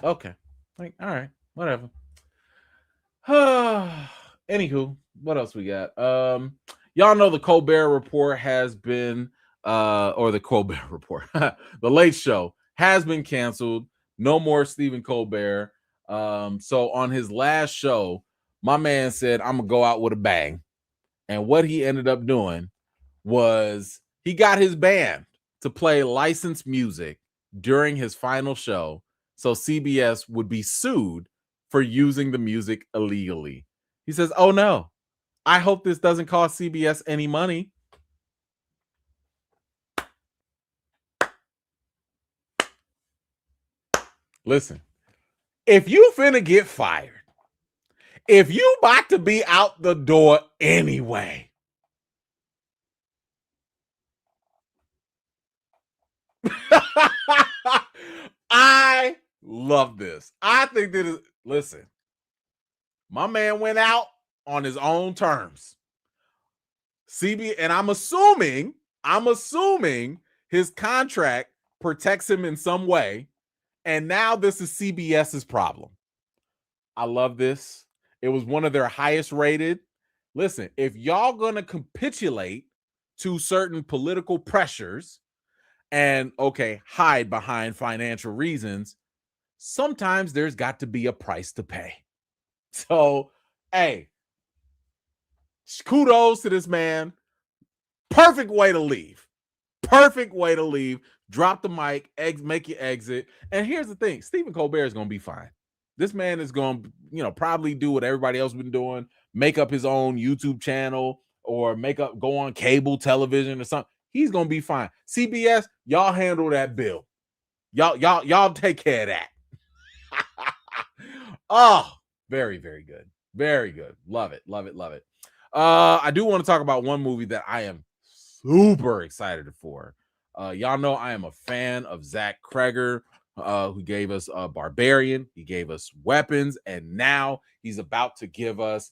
okay. Like, all right, whatever. Anywho, what else we got? Y'all know the Colbert Report has been or the Colbert Report, the Late Show has been canceled. No more Stephen Colbert. So on his last show, my man said, I'm gonna go out with a bang. And what he ended up doing was he got his band to play licensed music during his final show, so CBS would be sued for using the music illegally. He says, oh no, I hope this doesn't cost CBS any money. Listen, if you finna get fired, if you about to be out the door anyway, I love this. I think that is, listen, my man went out on his own terms. And I'm assuming his contract protects him in some way. And now this is CBS's problem. I love this. It was one of their highest rated. Listen, if y'all gonna capitulate to certain political pressures and hide behind financial reasons, sometimes there's got to be a price to pay. So, hey, kudos to this man. Perfect way to leave. Drop the mic, make your exit. And here's the thing, Stephen Colbert is going to be fine. This man is going to, probably do what everybody else been doing, make up his own YouTube channel or go on cable television or something. He's going to be fine. CBS, y'all handle that bill. Y'all take care of that. Oh, very, very good. Very good. Love it. I do want to talk about one movie that I am super excited for. Y'all know I am a fan of Zach Kreger, who gave us Barbarian. He gave us Weapons, and now he's about to give us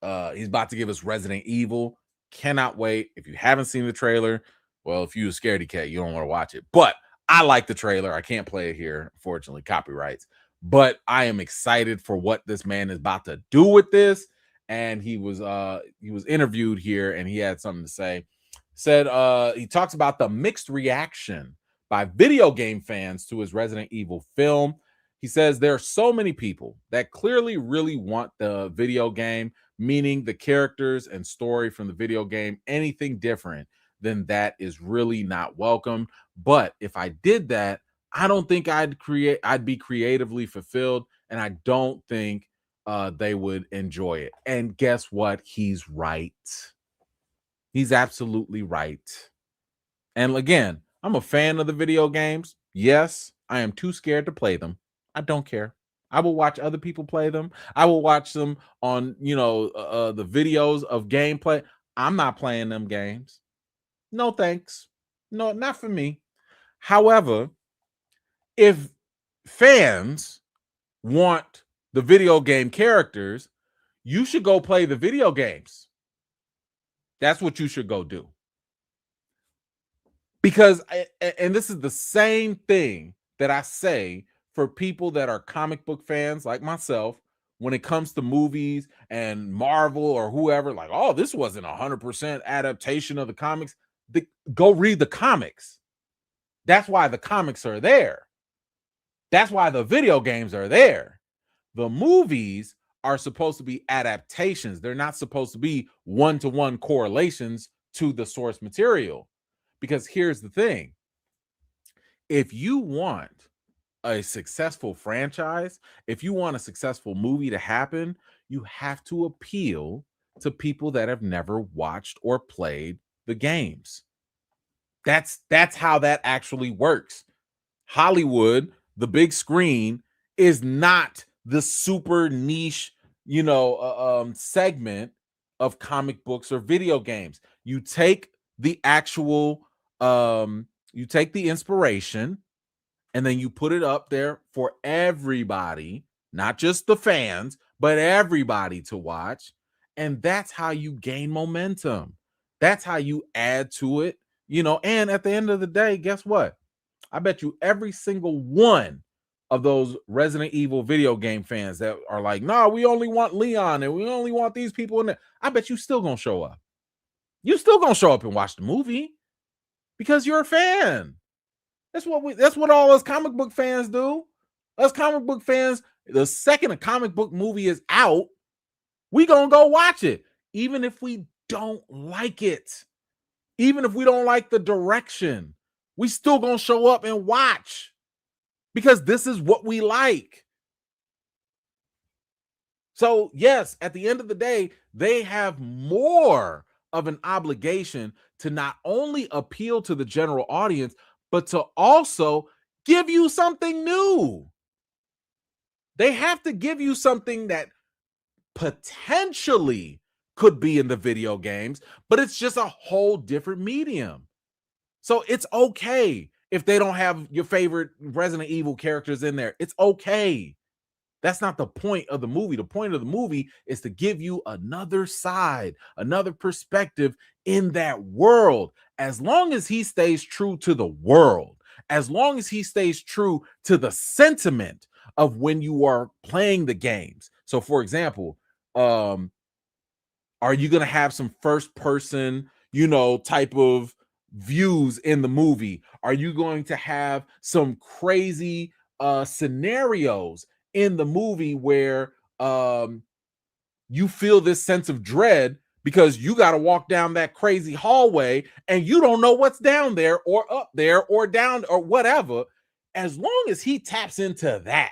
Resident Evil. Cannot wait. If you haven't seen the trailer, well, if you're a scaredy cat, you don't want to watch it. But I like the trailer. I can't play it here, unfortunately, copyrights. But I am excited for what this man is about to do with this. And he was interviewed here, and he had something to say. Said he talks about the mixed reaction by video game fans to his Resident Evil film. He says there are so many people that clearly really want the video game, meaning the characters and story from the video game. Anything different than that is really not welcome. But if I did that, I don't think I'd be creatively fulfilled, and I don't think they would enjoy it. And guess what? He's right. He's absolutely right. And again, I'm a fan of the video games. Yes, I am too scared to play them. I don't care. I will watch other people play them. I will watch them on, the videos of gameplay. I'm not playing them games. No thanks. No, not for me. However, if fans want the video game characters, you should go play the video games. That's what you should go do. Because, and this is the same thing that I say for people that are comic book fans like myself, when it comes to movies and Marvel or whoever, like, oh, this wasn't 100% adaptation of the comics. Go read the comics. That's why the comics are there. That's why the video games are there. The movies are supposed to be adaptations. They're not supposed to be one-to-one correlations to the source material. Because here's the thing. If you want a successful franchise, if you want a successful movie to happen, you have to appeal to people that have never watched or played the games. That's how that actually works. Hollywood, the big screen, is not the super niche, segment of comic books or video games. You take the actual, you take the inspiration, and then you put it up there for everybody, not just the fans, but everybody to watch. And that's how you gain momentum. That's how you add to it, and at the end of the day, guess what? I bet you every single one of those Resident Evil video game fans that are like, nah, we only want Leon and we only want these people in there. I bet you still gonna show up. You still gonna show up and watch the movie because you're a fan. That's what all us comic book fans do. Us comic book fans, the second a comic book movie is out, we gonna go watch it, even if we don't like it, even if we don't like the direction. We still gonna show up and watch because this is what we like. So, yes, at the end of the day, they have more of an obligation to not only appeal to the general audience, but to also give you something new. They have to give you something that potentially could be in the video games, but it's just a whole different medium. So it's okay if they don't have your favorite Resident Evil characters in there. It's okay. That's not the point of the movie. The point of the movie is to give you another side, another perspective in that world. As long as he stays true to the world, as long as he stays true to the sentiment of when you are playing the games. So, for example, are you going to have some first person, type of views in the movie? Are you going to have some crazy scenarios in the movie where you feel this sense of dread because you got to walk down that crazy hallway and you don't know what's down there or up there or down or whatever? As long as he taps into that,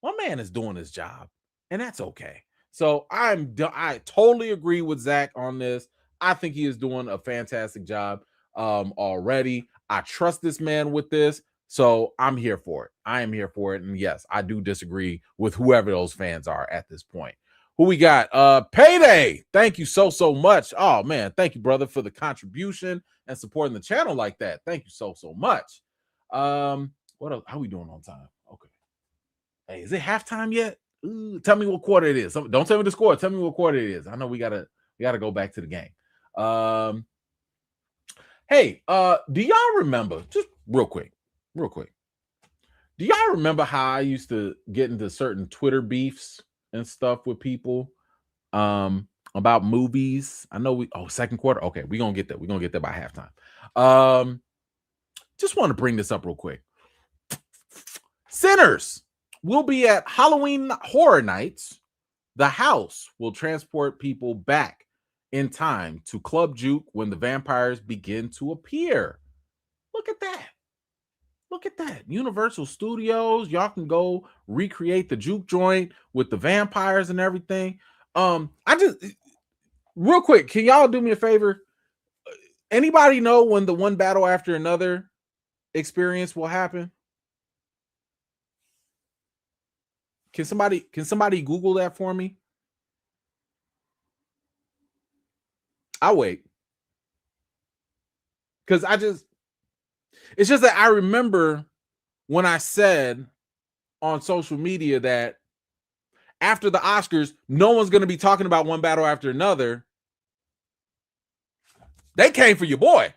my man is doing his job, and that's okay. So I totally agree with Zach on this. I think he is doing a fantastic job already. I trust this man with this, so I'm here for it. I am here for it, and yes, I do disagree with whoever those fans are at this point. Who we got? Payday. Thank you so much. Oh man, thank you, brother, for the contribution and supporting the channel like that. Thank you so much. What else? How we doing on time? Okay. Hey, is it halftime yet? Ooh, tell me what quarter it is. Don't tell me the score. Tell me what quarter it is. I know we gotta go back to the game. Hey, do y'all remember? Just real quick. Do y'all remember how I used to get into certain Twitter beefs and stuff with people about movies? I know second quarter. Okay, we're gonna get there. We're gonna get there by halftime. Just want to bring this up real quick. Sinners will be at Halloween Horror Nights. The house will transport people back in time to Club Juke when the vampires begin to appear. Look at that. Look at that. Universal Studios. Y'all can go recreate the juke joint with the vampires and everything. I just real quick, can y'all do me a favor? Anybody know when the one battle after another experience will happen? Can somebody Google that for me? I'll wait. Because it's just that I remember when I said on social media that after the Oscars, no one's going to be talking about one battle after another. They came for your boy.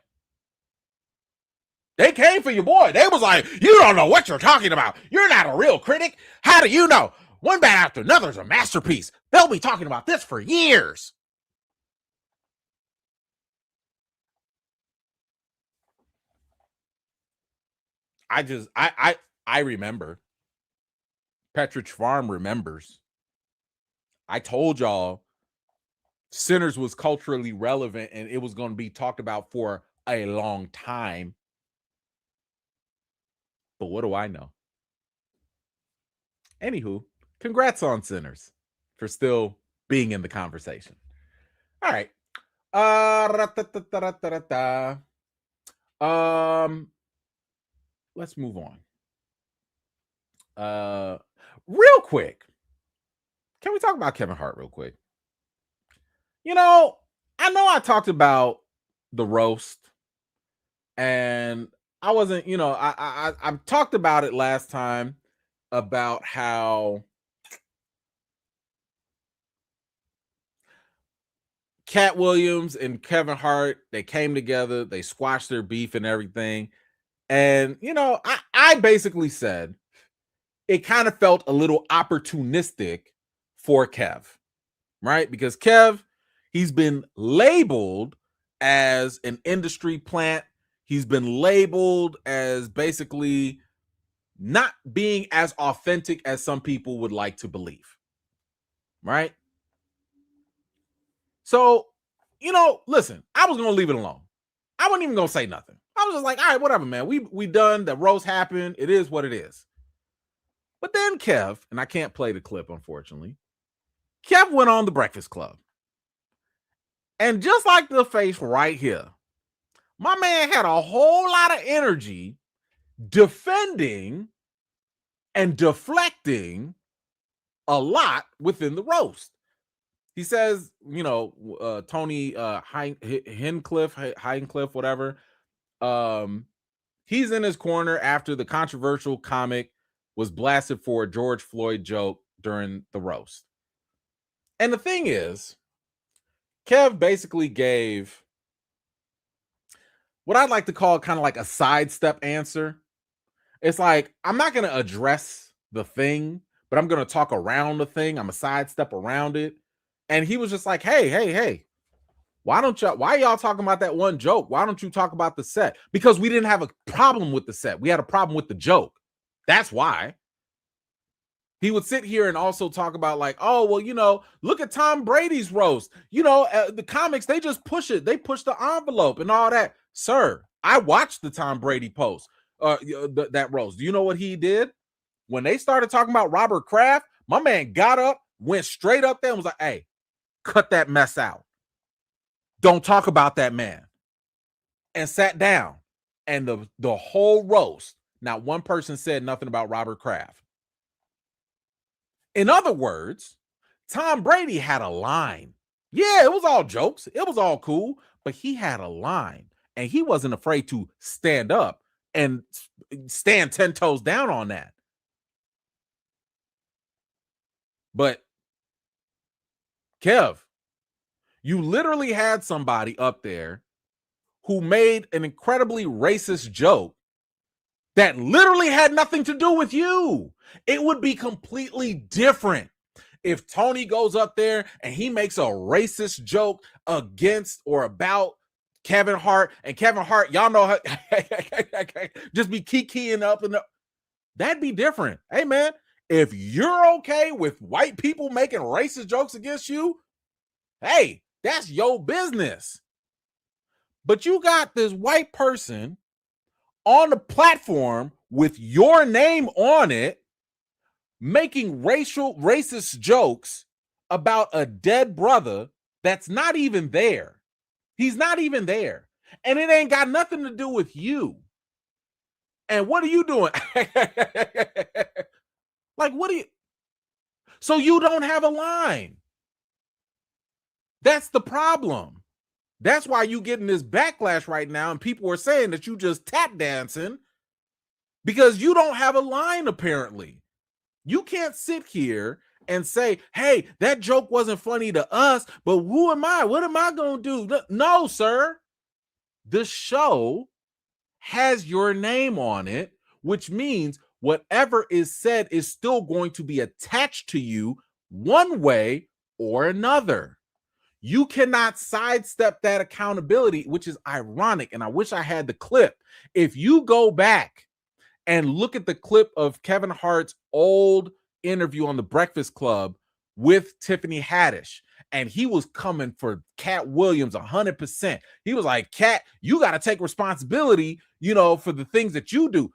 They came for your boy. They was like, you don't know what you're talking about. You're not a real critic. How do you know? One battle after another is a masterpiece. They'll be talking about this for years. I remember. Petridge Farm remembers. I told y'all Sinners was culturally relevant and it was going to be talked about for a long time. But what do I know? Anywho, congrats on Sinners for still being in the conversation. All right. Let's move on. Real quick. Can we talk about Kevin Hart real quick? You know I talked about the roast, and I wasn't, I talked about it last time about how Cat Williams and Kevin Hart, they came together, they squashed their beef and everything. And, I basically said it kind of felt a little opportunistic for Kev, right? Because Kev, he's been labeled as an industry plant. He's been labeled as basically not being as authentic as some people would like to believe, right? So, listen, I was going to leave it alone. I wasn't even going to say nothing. I was just like, all right, whatever, man. We done. The roast happened. It is what it is. But then Kev, and I can't play the clip, unfortunately, Kev went on The Breakfast Club. And just like the face right here, my man had a whole lot of energy defending and deflecting a lot within the roast. He says, Tony Hinchcliffe, whatever. He's in his corner after the controversial comic was blasted for a George Floyd joke during the roast. And the thing is, Kev basically gave what I'd like to call kind of like a sidestep answer. It's like, I'm not going to address the thing, but I'm going to talk around the thing. I'm a sidestep around it. And he was just like, hey, why y'all talking about that one joke? Why don't you talk about the set? Because we didn't have a problem with the set. We had a problem with the joke. That's why. He would sit here and also talk about like, oh, well, look at Tom Brady's roast. The comics, they just push it. They push the envelope and all that. Sir, I watched the Tom Brady post, that roast. Do you know what he did? When they started talking about Robert Kraft, my man got up, went straight up there and was like, hey, cut that mess out. Don't talk about that man. And sat down. And the whole roast, not one person said nothing about Robert Kraft. In other words, Tom Brady had a line. Yeah, it was all jokes. It was all cool, but he had a line and he wasn't afraid to stand up and stand 10 toes down on that. But Kev, you literally had somebody up there who made an incredibly racist joke that literally had nothing to do with you. It would be completely different if Tony goes up there and he makes a racist joke against or about Kevin Hart, and Kevin Hart, y'all know how, just be keying up and that'd be different. Hey man, if you're okay with white people making racist jokes against you, hey, that's your business. But you got this white person on the platform with your name on it, making racist jokes about a dead brother that's not even there. He's not even there. And it ain't got nothing to do with you. And what are you doing? Like, what do you? So you don't have a line. That's the problem. That's why you getting this backlash right now, and people are saying that you just tap dancing because you don't have a line, apparently. You can't sit here and say, hey, that joke wasn't funny to us, but who am I? What am I going to do? No, sir. The show has your name on it, which means whatever is said is still going to be attached to you one way or another. You cannot sidestep that accountability, which is ironic. And I wish I had the clip. If you go back and look at the clip of Kevin Hart's old interview on The Breakfast Club with Tiffany Haddish, and he was coming for Cat Williams 100%. He was like, Cat, you got to take responsibility, for the things that you do.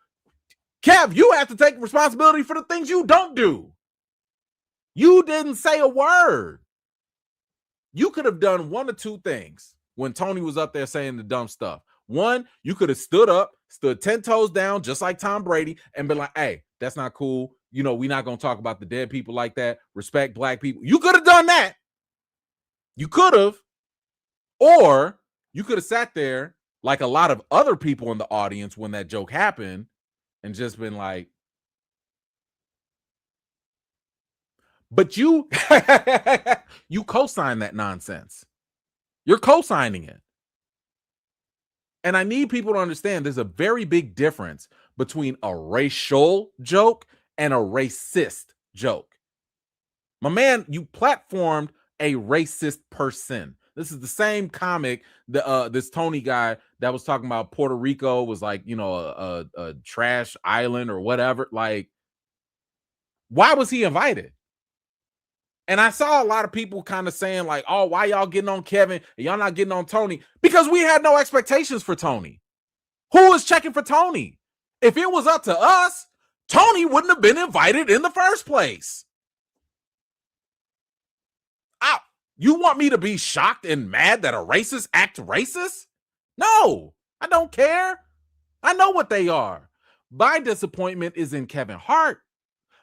Kev, you have to take responsibility for the things you don't do. You didn't say a word. You could have done one or two things when Tony was up there saying the dumb stuff. One, you could have stood up, stood 10 toes down, just like Tom Brady, and been like, hey, that's not cool. We're not going to talk about the dead people like that. Respect black people. You could have done that. You could have. Or you could have sat there like a lot of other people in the audience when that joke happened and just been like, but you co-sign that nonsense. You're co-signing it. And I need people to understand there's a very big difference between a racial joke and a racist joke. My man, you platformed a racist person. This is the same comic, this Tony guy that was talking about Puerto Rico was like, a trash island or whatever. Like, why was he invited? And I saw a lot of people kind of saying like, oh, why y'all getting on Kevin and y'all not getting on Tony? Because we had no expectations for Tony. Who was checking for Tony? If it was up to us, Tony wouldn't have been invited in the first place. You want me to be shocked and mad that a racist act racist? No, I don't care. I know what they are. My disappointment is in Kevin Hart.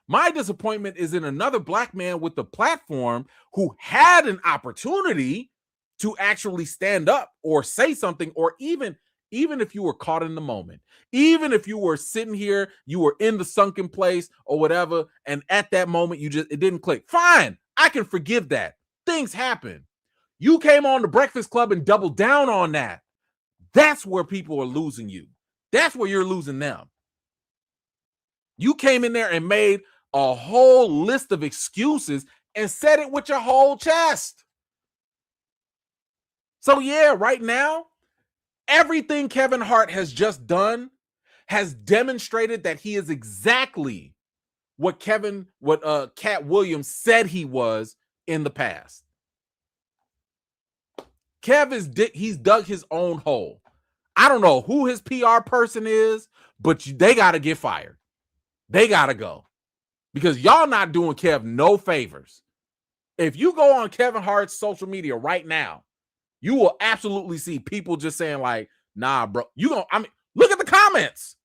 My disappointment is in another black man with the platform who had an opportunity to actually stand up or say something, or even if you were caught in the moment, even if you were sitting here, you were in the sunken place or whatever, and at that moment it didn't click. Fine, I can forgive that. Things happen. You came on the Breakfast Club and doubled down on that. That's where people are losing you. That's where you're losing them. You came in there and made a whole list of excuses and said it with your whole chest. So yeah, right now, everything Kevin Hart has just done has demonstrated that he is exactly what Cat Williams said he was in the past. He's dug his own hole. I don't know who his PR person is, but they got to get fired. They got to go. Because y'all not doing Kev no favors. If you go on Kevin Hart's social media right now, you will absolutely see people just saying like, nah, bro, look at the comments.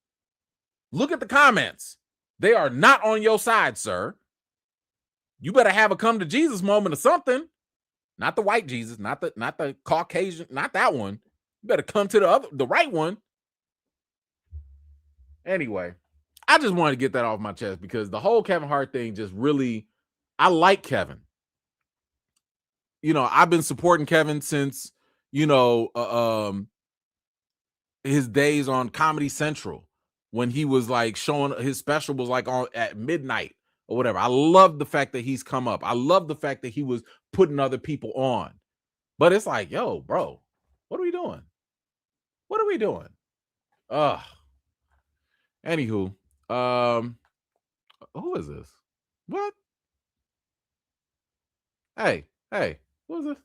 Look at the comments. They are not on your side, sir. You better have a come to Jesus moment or something. Not the white Jesus, not the Caucasian, not that one. You better come to the right one. Anyway, I just wanted to get that off my chest because the whole Kevin Hart thing just really, I like Kevin. I've been supporting Kevin since, his days on Comedy Central when he was like showing his special was like on at midnight or whatever. I love the fact that he's come up. I love the fact that he was putting other people on. But it's like, yo, bro, what are we doing? What are we doing? Anywho, who is this? What? Hey, who is this?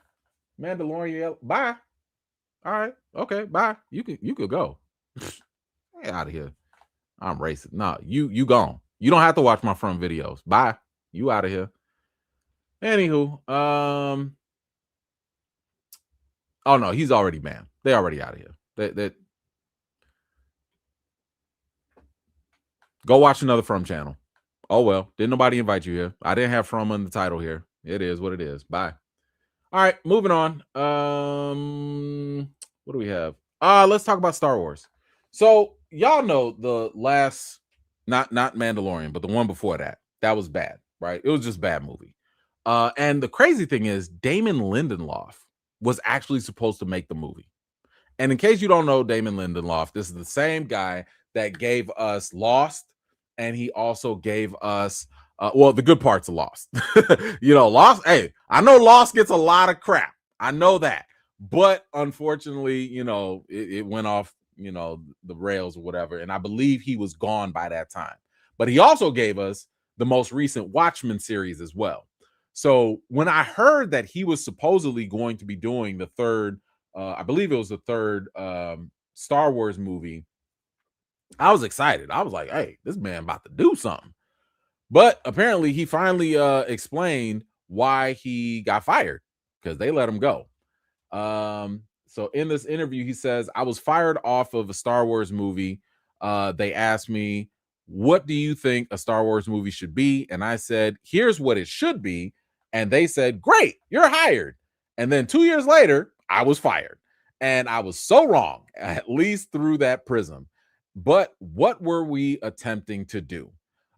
Mandalorian. Bye. All right. Okay, bye. You could go. Get out of here. I'm racist. No, you gone. You don't have to watch my front videos. Bye. You out of here. Anywho, oh no, he's already banned. They already out of here. That go watch another From channel. Oh well, didn't nobody invite you here? I didn't have From in the title here. It is what it is. Bye. All right, moving on. What do we have? Let's talk about Star Wars. So y'all know the last, not Mandalorian, but the one before that was bad, right? It was just a bad movie. And the crazy thing is, Damon Lindelof was actually supposed to make the movie. And in case you don't know Damon Lindelof, this is the same guy that gave us Lost, and he also gave us the good parts of Lost. Lost. Hey, I know Lost gets a lot of crap. I know that, but unfortunately, it went off, the rails or whatever. And I believe he was gone by that time. But he also gave us the most recent Watchmen series as well. So when I heard that he was supposedly going to be doing the third, I believe it was the third Star Wars movie, I was excited. I was like, hey, this man about to do something. But apparently he finally explained why he got fired because they let him go. So in this interview, he says, I was fired off of a Star Wars movie. They asked me, what do you think a Star Wars movie should be? And I said, here's what it should be. And they said, great, you're hired. And then 2 years later, I was fired. And I was so wrong, at least through that prism. But what were we attempting to do?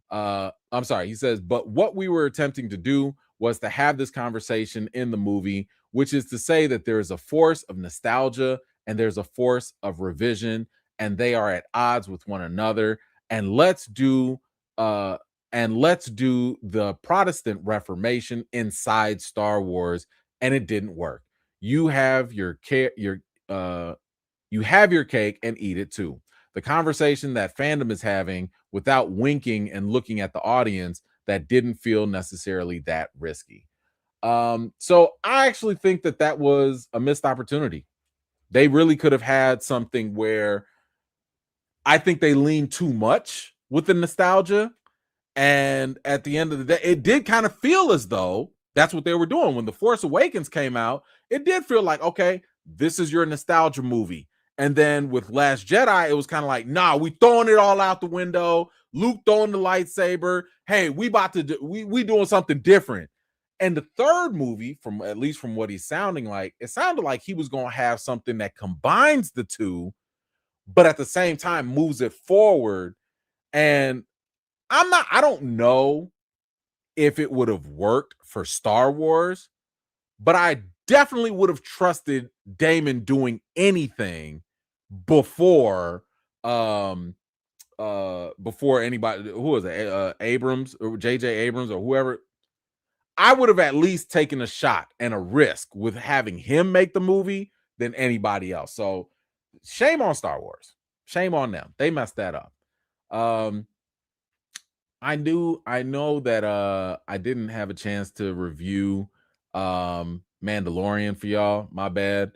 I'm sorry, he says, but what we were attempting to do was to have this conversation in the movie, which is to say that there is a force of nostalgia and there's a force of revision, and they are at odds with one another. And let's do the Protestant Reformation inside Star Wars, and it didn't work. You have your you have your cake and eat it too. The conversation that fandom is having without winking and looking at the audience that didn't feel necessarily that risky. So I actually think that that was a missed opportunity. They really could have had something where I think they leaned too much with the nostalgia. And at the end of the day, it did kind of feel as though that's what they were doing. When The Force Awakens came out, it did feel like, okay, this is your nostalgia movie. And then with Last Jedi, it was kind of like, nah, we throwing it all out the window. Luke throwing the lightsaber. Hey, we about to do, we doing something different. And the third movie, from at least from what he's sounding like, it sounded like he was going to have something that combines the two, but at the same time moves it forward. And I don't know if it would have worked for Star Wars, but I definitely would have trusted Damon doing anything before before anybody. Who was it, Abrams or JJ Abrams or whoever. I would have at least taken a shot and a risk with having him make the movie than anybody else. So shame on Star Wars. Shame on them. They messed that up. I know that I didn't have a chance to review Mandalorian for y'all. My bad.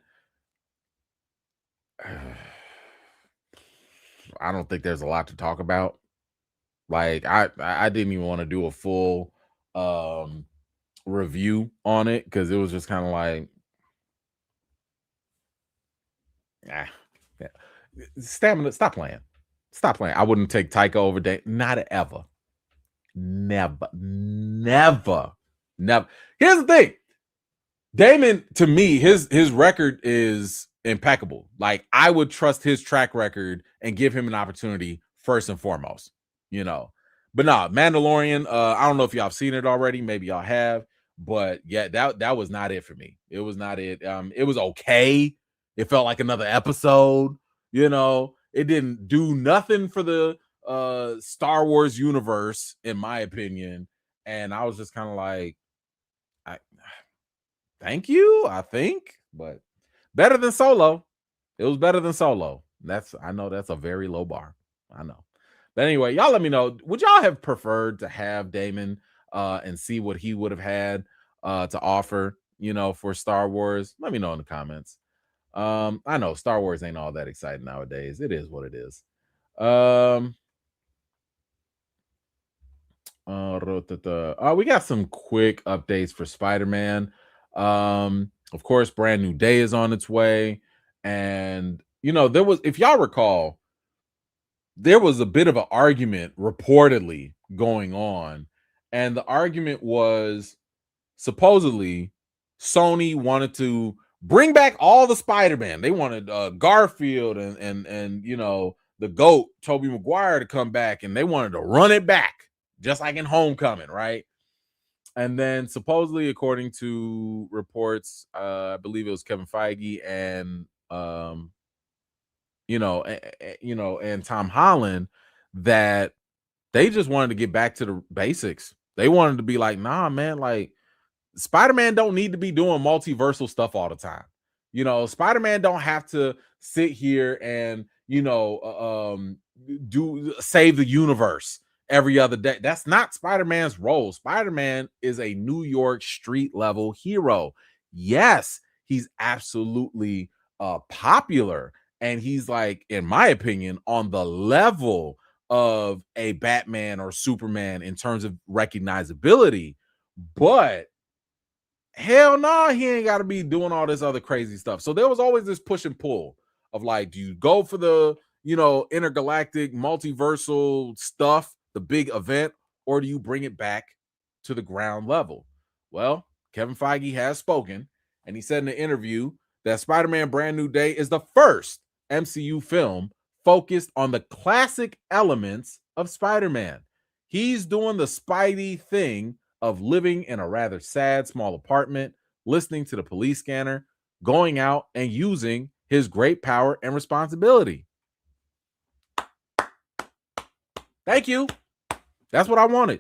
I don't think there's a lot to talk about. Like I didn't even want to do a full review on it because it was just kind of like yeah. Stamina, stop playing. Stop playing. I wouldn't take Taika over Day. Not ever. Never. Here's the thing. Damon, to me, his record is impeccable. Like, I would trust his track record and give him an opportunity first and foremost, you know. But nah, Mandalorian, I don't know if y'all have seen it already. Maybe y'all have, but yeah, that was not it for me. It was not it. It was okay. It felt like another episode, you know. It didn't do nothing for the Star Wars universe, in my opinion. And I was just kind of like, thank you, I think, but better than Solo. It was better than Solo. I know that's a very low bar. I know. But anyway, y'all let me know. Would y'all have preferred to have Damon and see what he would have had to offer, you know, for Star Wars? Let me know in the comments. I know Star Wars ain't all that exciting nowadays. It is what it is. We got some quick updates for Spider-Man. Of course, Brand New Day is on its way. And, you know, there was, if y'all recall, there was a bit of an argument reportedly going on. And the argument was supposedly Sony wanted to bring back all the Spider-Man. They wanted Garfield and you know, the GOAT, Tobey Maguire, to come back, and they wanted to run it back, just like in Homecoming, right? And then supposedly, according to reports, I believe it was Kevin Feige and and Tom Holland, that they just wanted to get back to the basics. They wanted to be like, nah, man, like Spider-Man don't need to be doing multiversal stuff all the time. You know, Spider-Man don't have to sit here and, you know, do save the universe every other day. That's not Spider-Man's role. Spider-Man is a New York street level hero. Yes, he's absolutely popular, and he's like, in my opinion, on the level of a Batman or Superman in terms of recognizability. But hell no, he ain't got to be doing all this other crazy stuff. So there was always this push and pull of like, do you go for the, intergalactic multiversal stuff, the big event, or do you bring it back to the ground level? Well, Kevin Feige has spoken, and he said in the interview that Spider-Man Brand New Day is the first MCU film focused on the classic elements of Spider-Man. He's doing the Spidey thing of living in a rather sad small apartment, listening to the police scanner, going out and using his great power and responsibility. Thank you. That's what I wanted.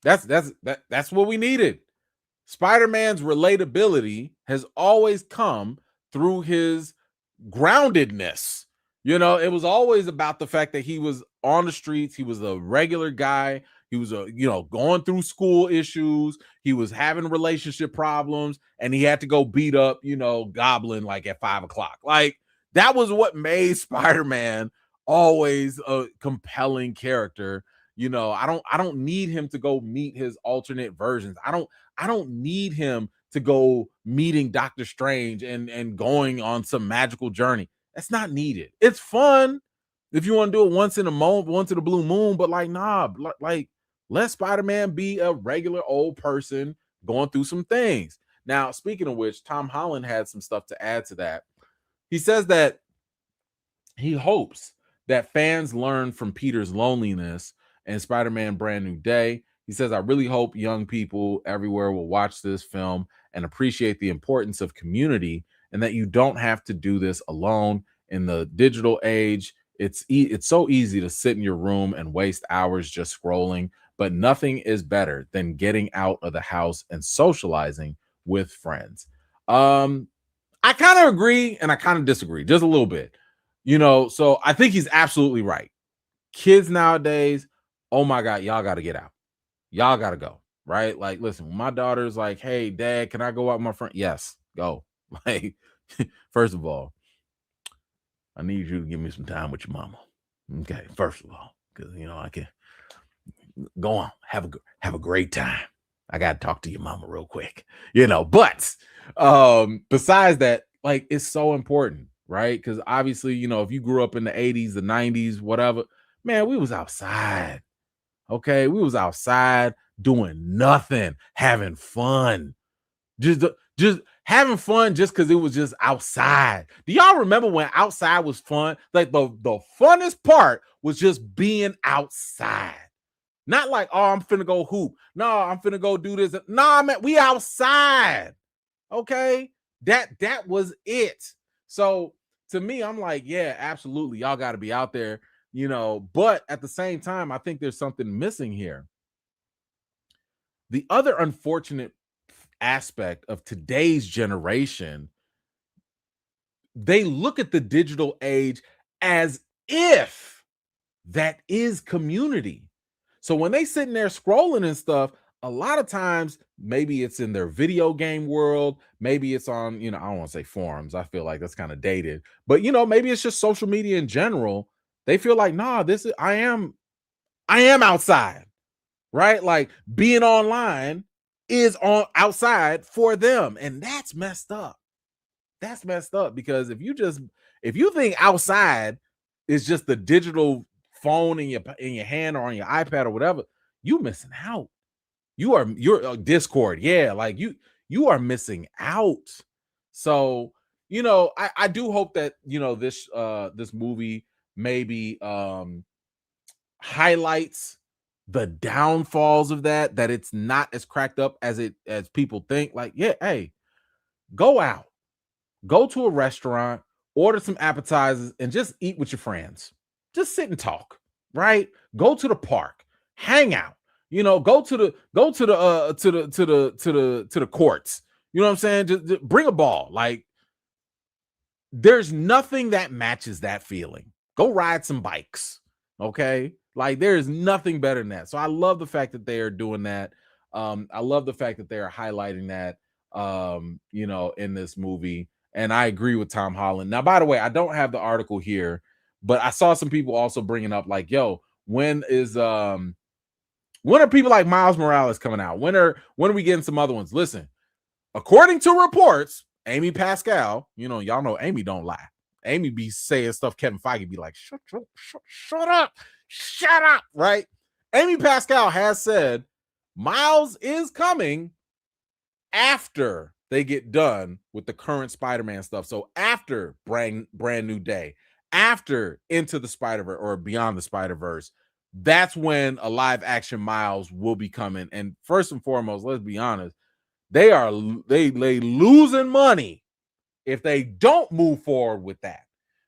That's what we needed. Spider-Man's relatability has always come through his groundedness. It was always about the fact that he was on the streets. He was a regular guy. He was going through school issues. He was having relationship problems, and he had to go beat up, Goblin like at 5:00. Like, that was what made Spider-Man always a compelling character. I don't need him to go meet his alternate versions. I don't need him to go meeting Doctor Strange and going on some magical journey. That's not needed. It's fun if you want to do it once in a blue moon, but like, nah, like, let Spider-Man be a regular old person going through some things. Now, speaking of which, Tom Holland had some stuff to add to that. He says that he hopes that fans learn from Peter's loneliness and Spider-Man Brand New Day. He says, I really hope young people everywhere will watch this film and appreciate the importance of community, and that you don't have to do this alone. In the digital age, it's so easy to sit in your room and waste hours just scrolling, but nothing is better than getting out of the house and socializing with friends. I kind of agree and I kind of disagree just a little bit. So I think he's absolutely right. Kids nowadays, oh my God, y'all got to get out. Y'all got to go, right? Like, listen, when my daughter's like, hey, Dad, can I go out with my friend? Yes, go. Like, first of all, I need you to give me some time with your mama. Okay, first of all, because, I can go on, have a great time. I got to talk to your mama real quick, but besides that, like, it's so important, right? Because obviously, if you grew up in the 80s, the 90s, whatever, man, we was outside. Okay, we was outside doing nothing, having fun. Just having fun just because it was just outside. Do y'all remember when outside was fun? Like, the funnest part was just being outside. Not like, oh, I'm finna go hoop. No, I'm finna go do this. Nah, man, we outside. Okay, that was it. So to me, I'm like, yeah, absolutely, y'all got to be out there. But at the same time, I think there's something missing here. The other unfortunate aspect of today's generation, they look at the digital age as if that is community. So when they sitting there scrolling and stuff, a lot of times maybe it's in their video game world, maybe it's on, I don't want to say forums. I feel like that's kind of dated, but maybe it's just social media in general. They feel like, nah, I am outside, right? Like, being online is on outside for them, and that's messed up. That's messed up, because if you think outside is just the digital phone in your hand or on your iPad or whatever, you missing out. You're Discord, yeah, like you are missing out. So I do hope that this movie maybe highlights the downfalls of that it's not as cracked up as people think. Like, yeah, hey, go out, go to a restaurant, order some appetizers, and just eat with your friends. Just sit and talk, right? Go to the park, hang out. Go to the courts. You know what I'm saying? Just bring a ball. Like, there's nothing that matches that feeling. Go ride some bikes, okay? Like there is nothing better than that. So I love the fact that they are doing that. I love the fact that they are highlighting that, in this movie. And I agree with Tom Holland. Now, by the way, I don't have the article here, but I saw some people also bringing up like, yo, when are people like Miles Morales coming out? When are we getting some other ones? Listen, according to reports, Amy Pascal, y'all know Amy don't lie. Amy be saying stuff Kevin Feige be like, shut up, right? Amy Pascal has said Miles is coming after they get done with the current Spider-Man stuff. So after brand new day, after Into the Spider-Verse or Beyond the Spider-Verse, that's when a live action Miles will be coming. And first and foremost, let's be honest, they losing money if they don't move forward with that.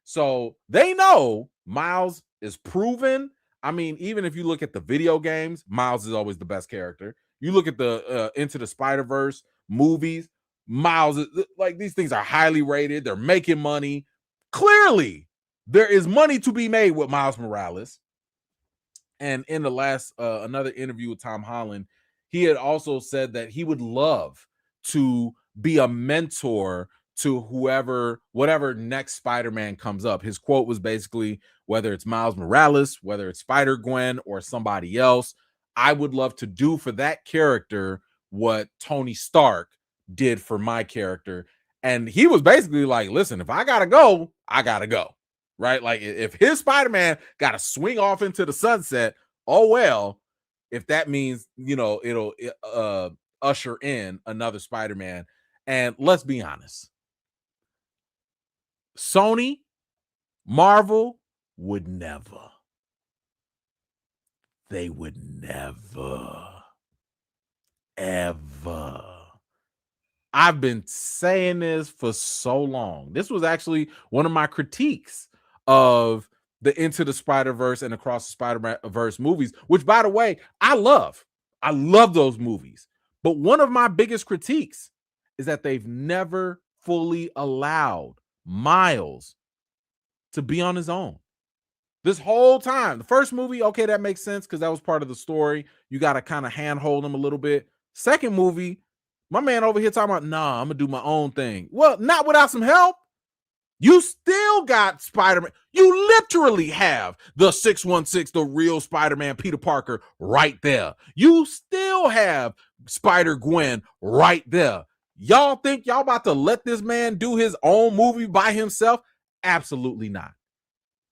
So they know Miles is proven. I mean, even if you look at the video games, Miles is always the best character. You look at the Into the Spider-Verse movies, Miles is like, these things are highly rated. They're making money. Clearly, there is money to be made with Miles Morales. And in the last another interview with Tom Holland, he had also said that he would love to be a mentor to whatever next Spider-Man comes up. His quote was basically, whether it's Miles Morales, whether it's Spider-Gwen or somebody else, I would love to do for that character what Tony Stark did for my character. And he was basically like, listen, if I gotta go, I gotta go. Right? Like if his Spider-Man got to swing off into the sunset, oh well, if that means, it'll usher in another Spider-Man. And let's be honest, Sony, Marvel would never. They would never, ever. I've been saying this for so long. This was actually one of my critiques of the Into the Spider-Verse and Across the Spider-Verse movies, which, by the way, I love. I love those movies. But one of my biggest critiques is that they've never fully allowed Miles to be on his own. This whole time, the first movie, okay, that makes sense because that was part of the story. You got to kind of handhold him a little bit. Second movie, my man over here talking about, nah, I'm going to do my own thing. Well, not without some help. You still got Spider-Man. You literally have the 616, the real Spider-Man, Peter Parker, right there. You still have Spider-Gwen right there. Y'all think y'all about to let this man do his own movie by himself? Absolutely not.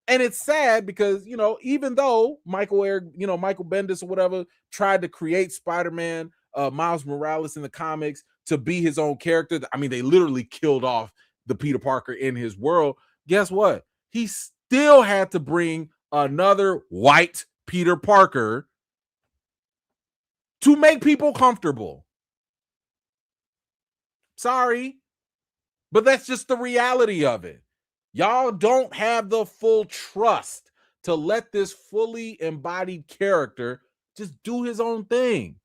And it's sad because, even though Michael Bendis or whatever tried to create Spider-Man, Miles Morales in the comics to be his own character. I mean, they literally killed off the Peter Parker in his world. Guess what? He still had to bring another white Peter Parker to make people comfortable. Sorry, but that's just the reality of it. Y'all don't have the full trust to let this fully embodied character just do his own thing.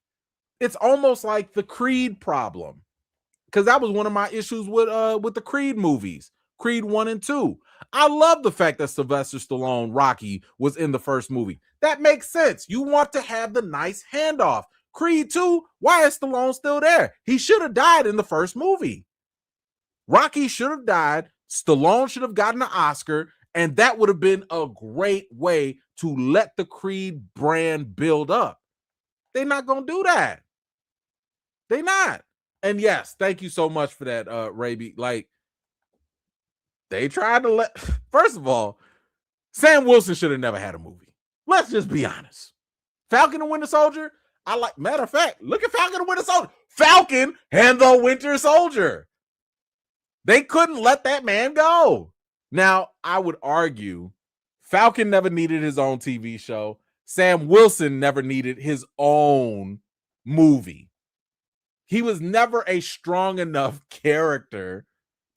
It's almost like the Creed problem, because that was one of my issues with the Creed movies, Creed 1 and 2. I love the fact that Sylvester Stallone, Rocky, was in the first movie. That makes sense. You want to have the nice handoff. Creed 2, why is Stallone still there? He should have died in the first movie. Rocky should have died. Stallone should have gotten an Oscar, and that would have been a great way to let the Creed brand build up. They're not going to do that. They're not. And yes, thank you so much for that, Raby. Like, they tried to first of all, Sam Wilson should have never had a movie. Let's just be honest. Falcon and Winter Soldier, matter of fact, look at Falcon and Winter Soldier. Falcon and the Winter Soldier. They couldn't let that man go. Now, I would argue Falcon never needed his own TV show. Sam Wilson never needed his own movie. He was never a strong enough character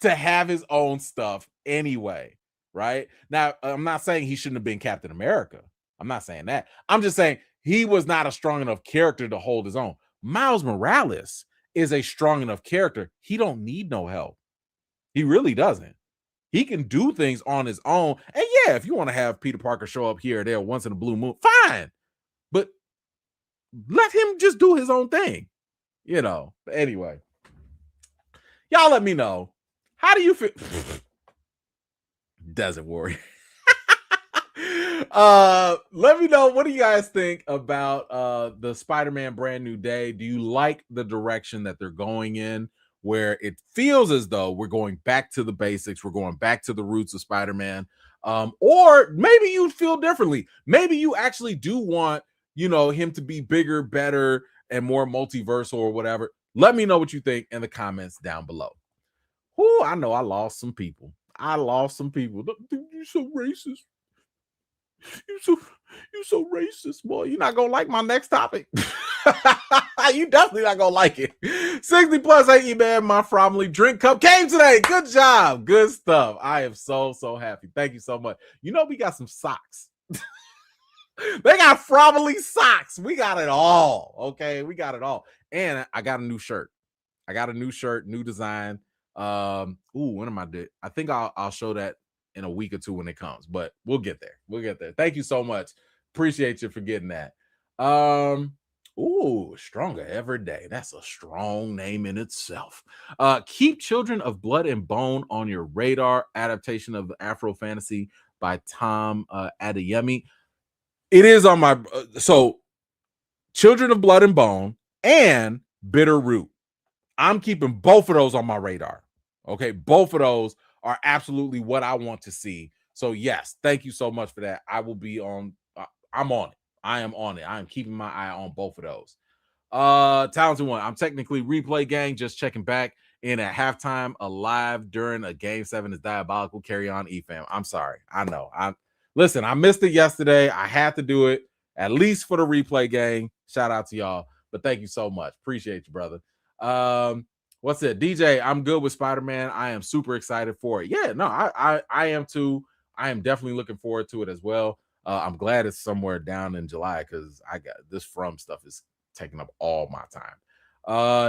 to have his own stuff anyway, right? Now, I'm not saying he shouldn't have been Captain America. I'm not saying that. I'm just saying he was not a strong enough character to hold his own. Miles Morales is a strong enough character. He don't need no help. He really doesn't. He can do things on his own. And yeah, if you want to have Peter Parker show up here or there once in a blue moon, fine. But let him just do his own thing, you know. But anyway, y'all let me know. How do you feel? Desert Warrior. Let me know, what do you guys think about the Spider-Man Brand New Day? Do you like the direction that they're going in, where it feels as though we're going back to the basics, we're going back to the roots of Spider-Man? Or maybe you feel differently. Maybe you actually do want, him to be bigger, better, and more multiversal or whatever. Let me know what you think in the comments down below. Whoo, I know I lost some people. You're so racist. You so racist, boy. You're not gonna like my next topic. You definitely not gonna like it. 60 plus 80, man. My Fromly drink cup came today. Good job. Good stuff. I am so happy. Thank you so much. We got some socks. They got Fromly socks. We got it all. Okay, we got it all. And I got a new shirt. New design. When am I did? I think I'll show that in a week or two when it comes, but we'll get there. Thank you so much. Appreciate you for getting that. Stronger every day. That's a strong name in itself. Keep Children of Blood and Bone on your radar. Adaptation of Afro Fantasy by Tom Adeyemi. It is on my so Children of Blood and Bone and Bitter Root. I'm keeping both of those on my radar. Okay, both of those are absolutely what I want to see. So yes, thank you so much for that. I will be on. I'm on it. I am on it. I am keeping my eye on both of those. Talented One. I'm technically Replay Gang. Just checking back in at halftime. Alive during a Game 7 is diabolical. Carry on, EFAM. I'm sorry. I know. Listen. I missed it yesterday. I had to do it at least for the Replay Gang. Shout out to y'all. But thank you so much. Appreciate you, brother. What's it, DJ? I'm good with Spider-Man. I am super excited for it. Yeah, no, I am too. I am definitely looking forward to it as well. I'm glad it's somewhere down in July, because I got this From stuff is taking up all my time.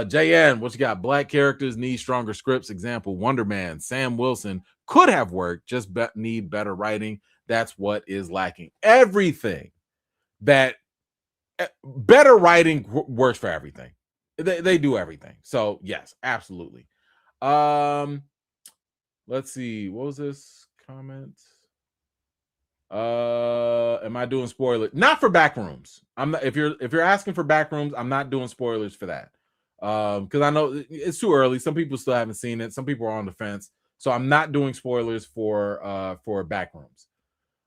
JN, what you got? Black characters need stronger scripts. Example, Wonder Man. Sam Wilson could have worked, just need better writing. That's what is lacking. Everything that better writing works for everything. They do everything. So yes, absolutely. Let's see. What was this comment? Am I doing spoilers? Not for Backrooms. I'm not. If you're asking for Backrooms, I'm not doing spoilers for that. Because I know it's too early. Some people still haven't seen it. Some people are on the fence. So I'm not doing spoilers for Backrooms.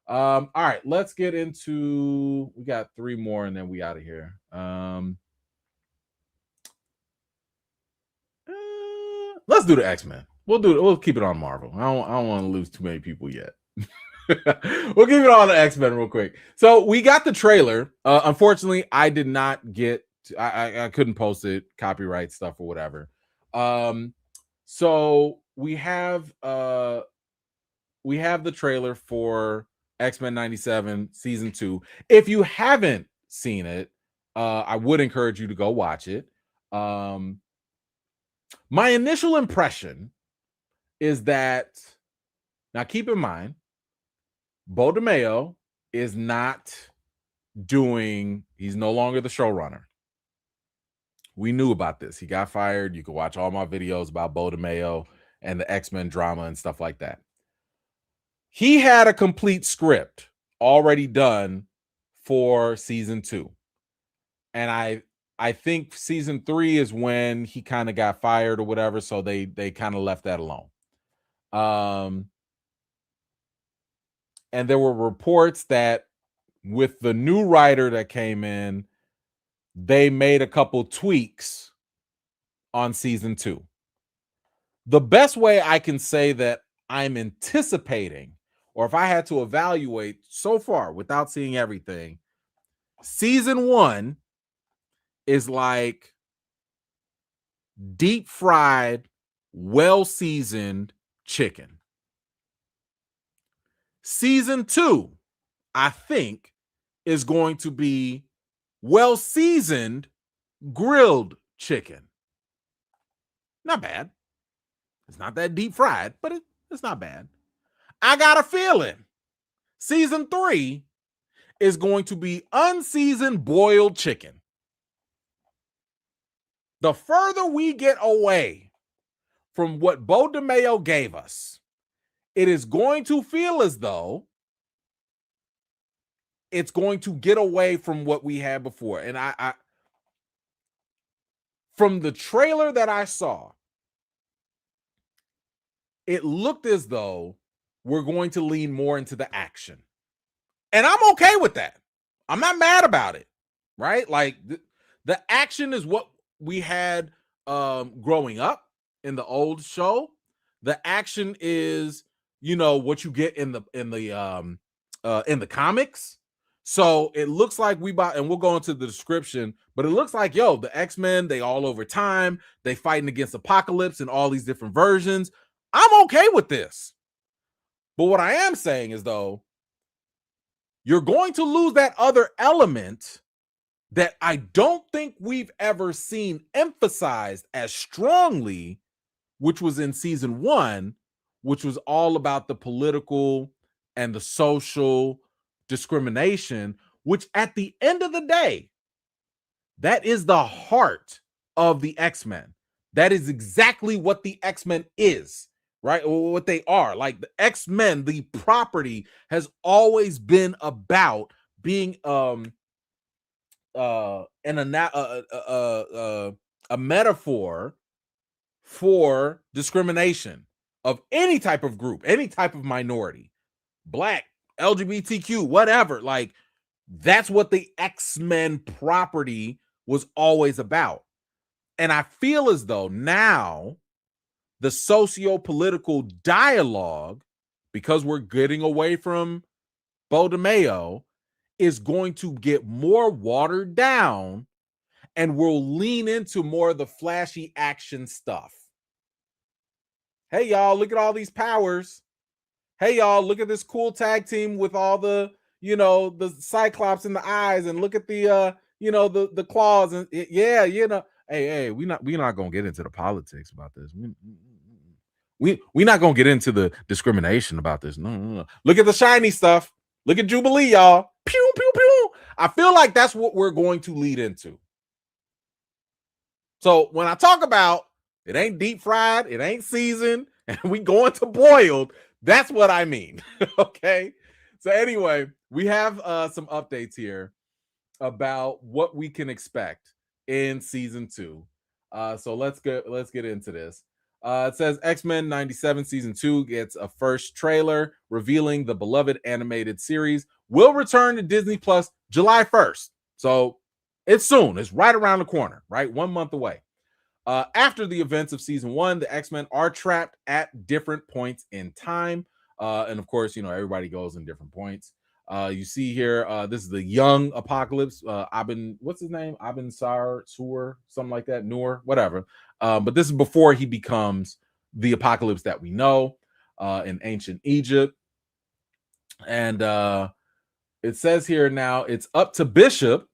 All right, let's get into. We got 3 more and then we out of here. Let's do the X-Men. We'll keep it on Marvel. I don't want to lose too many people yet. We'll keep it on the X-Men real quick. So we got the trailer. Unfortunately, I did not get. I couldn't post it, copyright stuff or whatever. So we have the trailer for X-Men 97 season 2. If you haven't seen it, I would encourage you to go watch it. My initial impression is that, now keep in mind, Bo DeMeo is not he's no longer the showrunner. We knew about this. He got fired. You can watch all my videos about Bo DeMeo and the X-Men drama and stuff like that. He had a complete script already done for season 2. And I think season 3 is when he kind of got fired or whatever. So they kind of left that alone. And there were reports that with the new writer that came in, they made a couple tweaks on season 2. The best way I can say that I'm anticipating, or if I had to evaluate so far without seeing everything, season 1 is like deep fried, well-seasoned chicken. Season 2, I think, is going to be well-seasoned grilled chicken. Not bad. It's not that deep fried, but it's not bad. I got a feeling season 3 is going to be unseasoned boiled chicken. The further we get away from what Bo DeMayo gave us, it is going to feel as though it's going to get away from what we had before. And I from the trailer that I saw, it looked as though we're going to lean more into the action. And I'm okay with that. I'm not mad about it, right? Like the action is what we had growing up in the old show. The action is, what you get in the comics. So it looks like and we'll go into the description, but it looks like, the X-Men, they all over time, they fighting against Apocalypse and all these different versions. I'm okay with this. But what I am saying is, though, you're going to lose that other element that I don't think we've ever seen emphasized as strongly, which was in season 1, which was all about the political and the social discrimination, which at the end of the day, that is the heart of the X-Men. That is exactly what the X-Men is, right? Or what they are. Like the X-Men, the property has always been about being a metaphor for discrimination of any type of group, any type of minority, Black, LGBTQ, whatever. Like that's what the X-Men property was always about. And I feel as though now the socio-political dialogue, because we're getting away from Bo DeMayo, is going to get more watered down and we'll lean into more of the flashy action stuff. Hey, y'all, look at all these powers. Hey, y'all, look at this cool tag team with all the, the Cyclops in the eyes, and look at the, the claws. And hey, we're not going to get into the politics about this. We're not going to get into the discrimination about this. No. Look at the shiny stuff. Look at Jubilee, y'all. Pew, pew, pew. I feel like that's what we're going to lead into. So when I talk about it ain't deep fried, it ain't seasoned, and we going to boiled, that's what I mean. Okay. So anyway, we have some updates here about what we can expect in season 2. So let's get into this. It says X-Men 97 season 2 gets a first trailer revealing the beloved animated series will return to Disney Plus July 1st. So it's soon. It's right around the corner, right? 1 month away. After the events of season 1, the X-Men are trapped at different points in time. And of course, everybody goes in different points. You see here, this is the young Apocalypse. What's his name? Sur, something like that. Noor, whatever. But this is before he becomes the Apocalypse that we know in ancient Egypt. And it says here now it's up to Bishop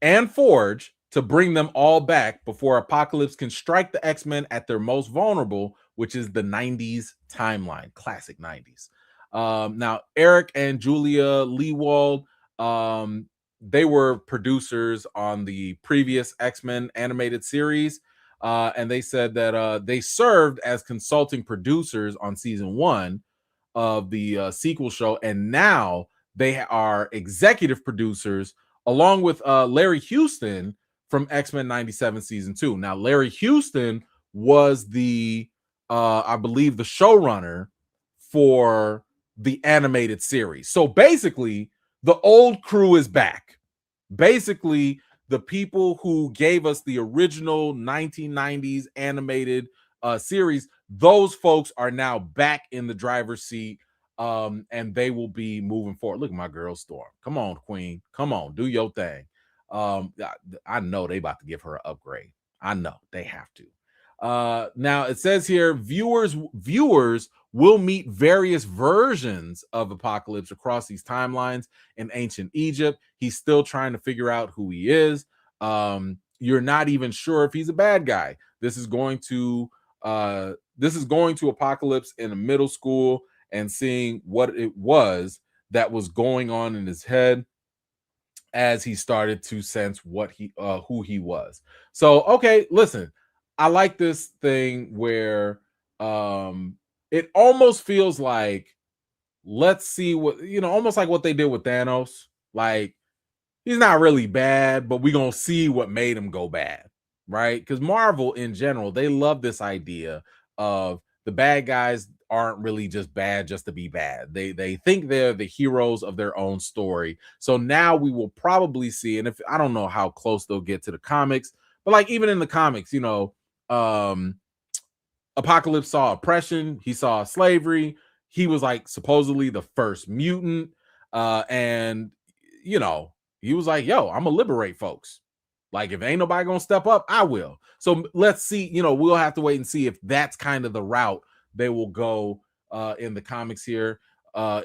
and Forge to bring them all back before Apocalypse can strike the X-Men at their most vulnerable, which is the 90s timeline, classic 90s. Now, Eric and Julia Leewald, they were producers on the previous X-Men animated series, and they said that they served as consulting producers on season 1 of the sequel show, and now they are executive producers along with Larry Houston from X-Men 97 season 2. Now, Larry Houston was I believe the showrunner for the animated series. So basically, the old crew is back. Basically, the people who gave us the original 1990s animated series, those folks are now back in the driver's seat, and they will be moving forward. Look at my girl Storm. Come on, Queen. Come on, do your thing. I know they about to give her an upgrade. I know they have to. Now it says here, viewers will meet various versions of Apocalypse across these timelines in ancient Egypt. He's still trying to figure out who he is. You're not even sure if he's a bad guy. This is going to Apocalypse in a middle school, and seeing what it was that was going on in his head as he started to sense what he who he was. So okay, listen, I like this thing where it almost feels like, let's see what, almost like what they did with Thanos. Like, he's not really bad, but we're gonna see what made him go bad, right? Because Marvel in general, they love this idea of the bad guys aren't really just bad just to be bad. They think they're the heroes of their own story. So now we will probably see, and if I don't know how close they'll get to the comics, but like even in the comics, um Apocalypse saw oppression, he saw slavery. He was like supposedly the first mutant. And you know, he was like, yo, I'm gonna liberate folks. Like, if ain't nobody gonna step up, I will. So let's see, we'll have to wait and see if that's kind of the route they will go in the comics here,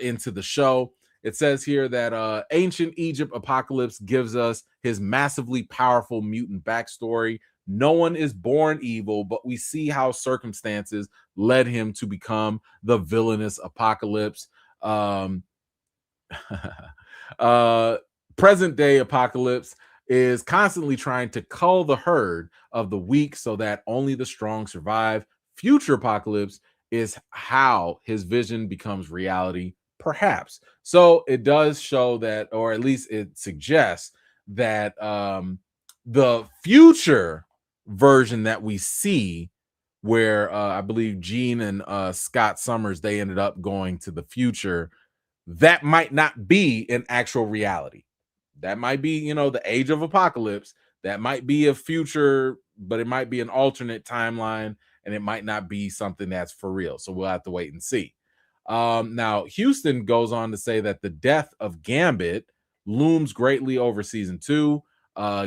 into the show. It says here that ancient Egypt Apocalypse gives us his massively powerful mutant backstory. No one is born evil, but we see how circumstances led him to become the villainous Apocalypse. Um, uh, Present day Apocalypse is constantly trying to cull the herd of the weak so that only the strong survive. Future Apocalypse is how his vision becomes reality, perhaps. So it does show that, or at least it suggests that the future version that we see, where I believe Gene and Scott Summers, they ended up going to the future, that might not be an actual reality. That might be, the age of Apocalypse. That might be a future, but it might be an alternate timeline, and it might not be something that's for real. So we'll have to wait and see. Now, Houston goes on to say that the death of Gambit looms greatly over season 2.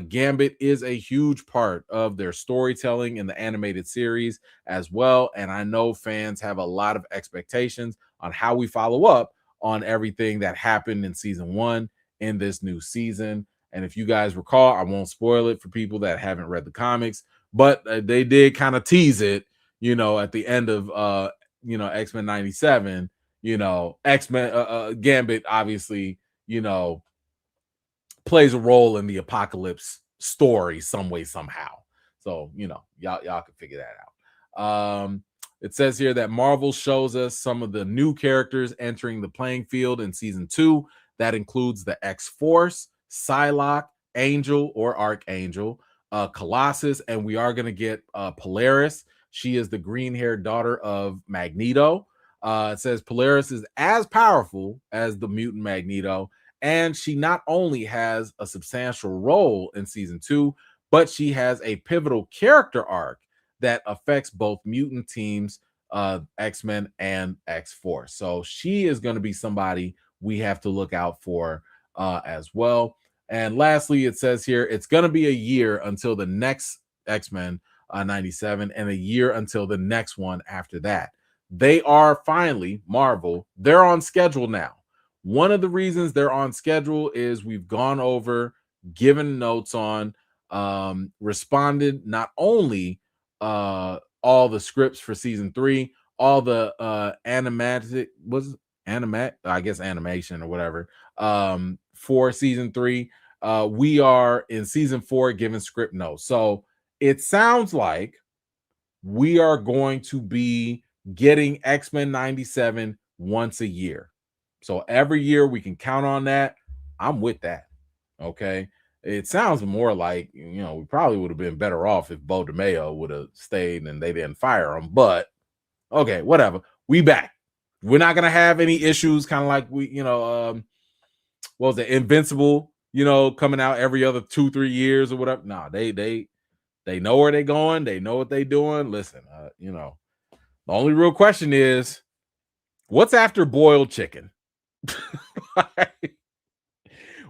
Gambit is a huge part of their storytelling in the animated series as well. And I know fans have a lot of expectations on how we follow up on everything that happened in season 1 in this new season. And if you guys recall, I won't spoil it for people that haven't read the comics, but they did kind of tease it, at the end of X-Men 97. X-Men Gambit obviously, plays a role in the Apocalypse story some way, somehow. So, y'all can figure that out. It says here that Marvel shows us some of the new characters entering the playing field in season 2. That includes the X-Force, Psylocke, Angel or Archangel, Colossus, and we are going to get Polaris. She is the green-haired daughter of Magneto. It says Polaris is as powerful as the mutant Magneto, and she not only has a substantial role in season 2, but she has a pivotal character arc that affects both mutant teams, X-Men and X-Force. So she is going to be somebody we have to look out for as well. And lastly, it says here, it's going to be a year until the next X-Men 97 and a year until the next one after that. They are finally, Marvel, they're on schedule now. One of the reasons they're on schedule is we've gone over, given notes on, responded not only all the scripts for season 3, all the animation or whatever for season 3. We are in season 4 given script notes. So it sounds like we are going to be getting X-Men 97 once a year. So every year we can count on that. I'm with that. Okay. It sounds more like, we probably would have been better off if Bo DeMeo would have stayed and they didn't fire him. But okay, whatever. We back. We're not gonna have any issues, kind of like we, what was it, Invincible, coming out every other 2-3 years or whatever. Nah, they know where they're going, they know what they're doing. Listen, the only real question is, what's after boiled chicken?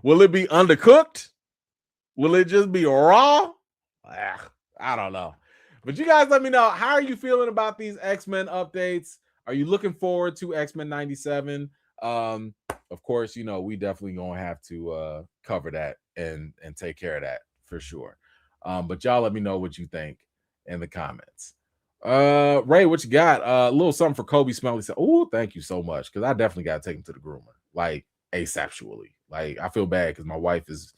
Will it be undercooked? Will it just be raw? I don't know. But you guys let me know, how are you feeling about these X-Men updates? Are you looking forward to X-Men 97? Of course, we definitely gonna have to cover that and take care of that for sure. But y'all let me know what you think in the comments. Ray, what you got? A little something for Kobe Smelly. Said, oh, thank you so much. Cause I definitely gotta take him to the groomer. Like asexually. Like I feel bad because my wife is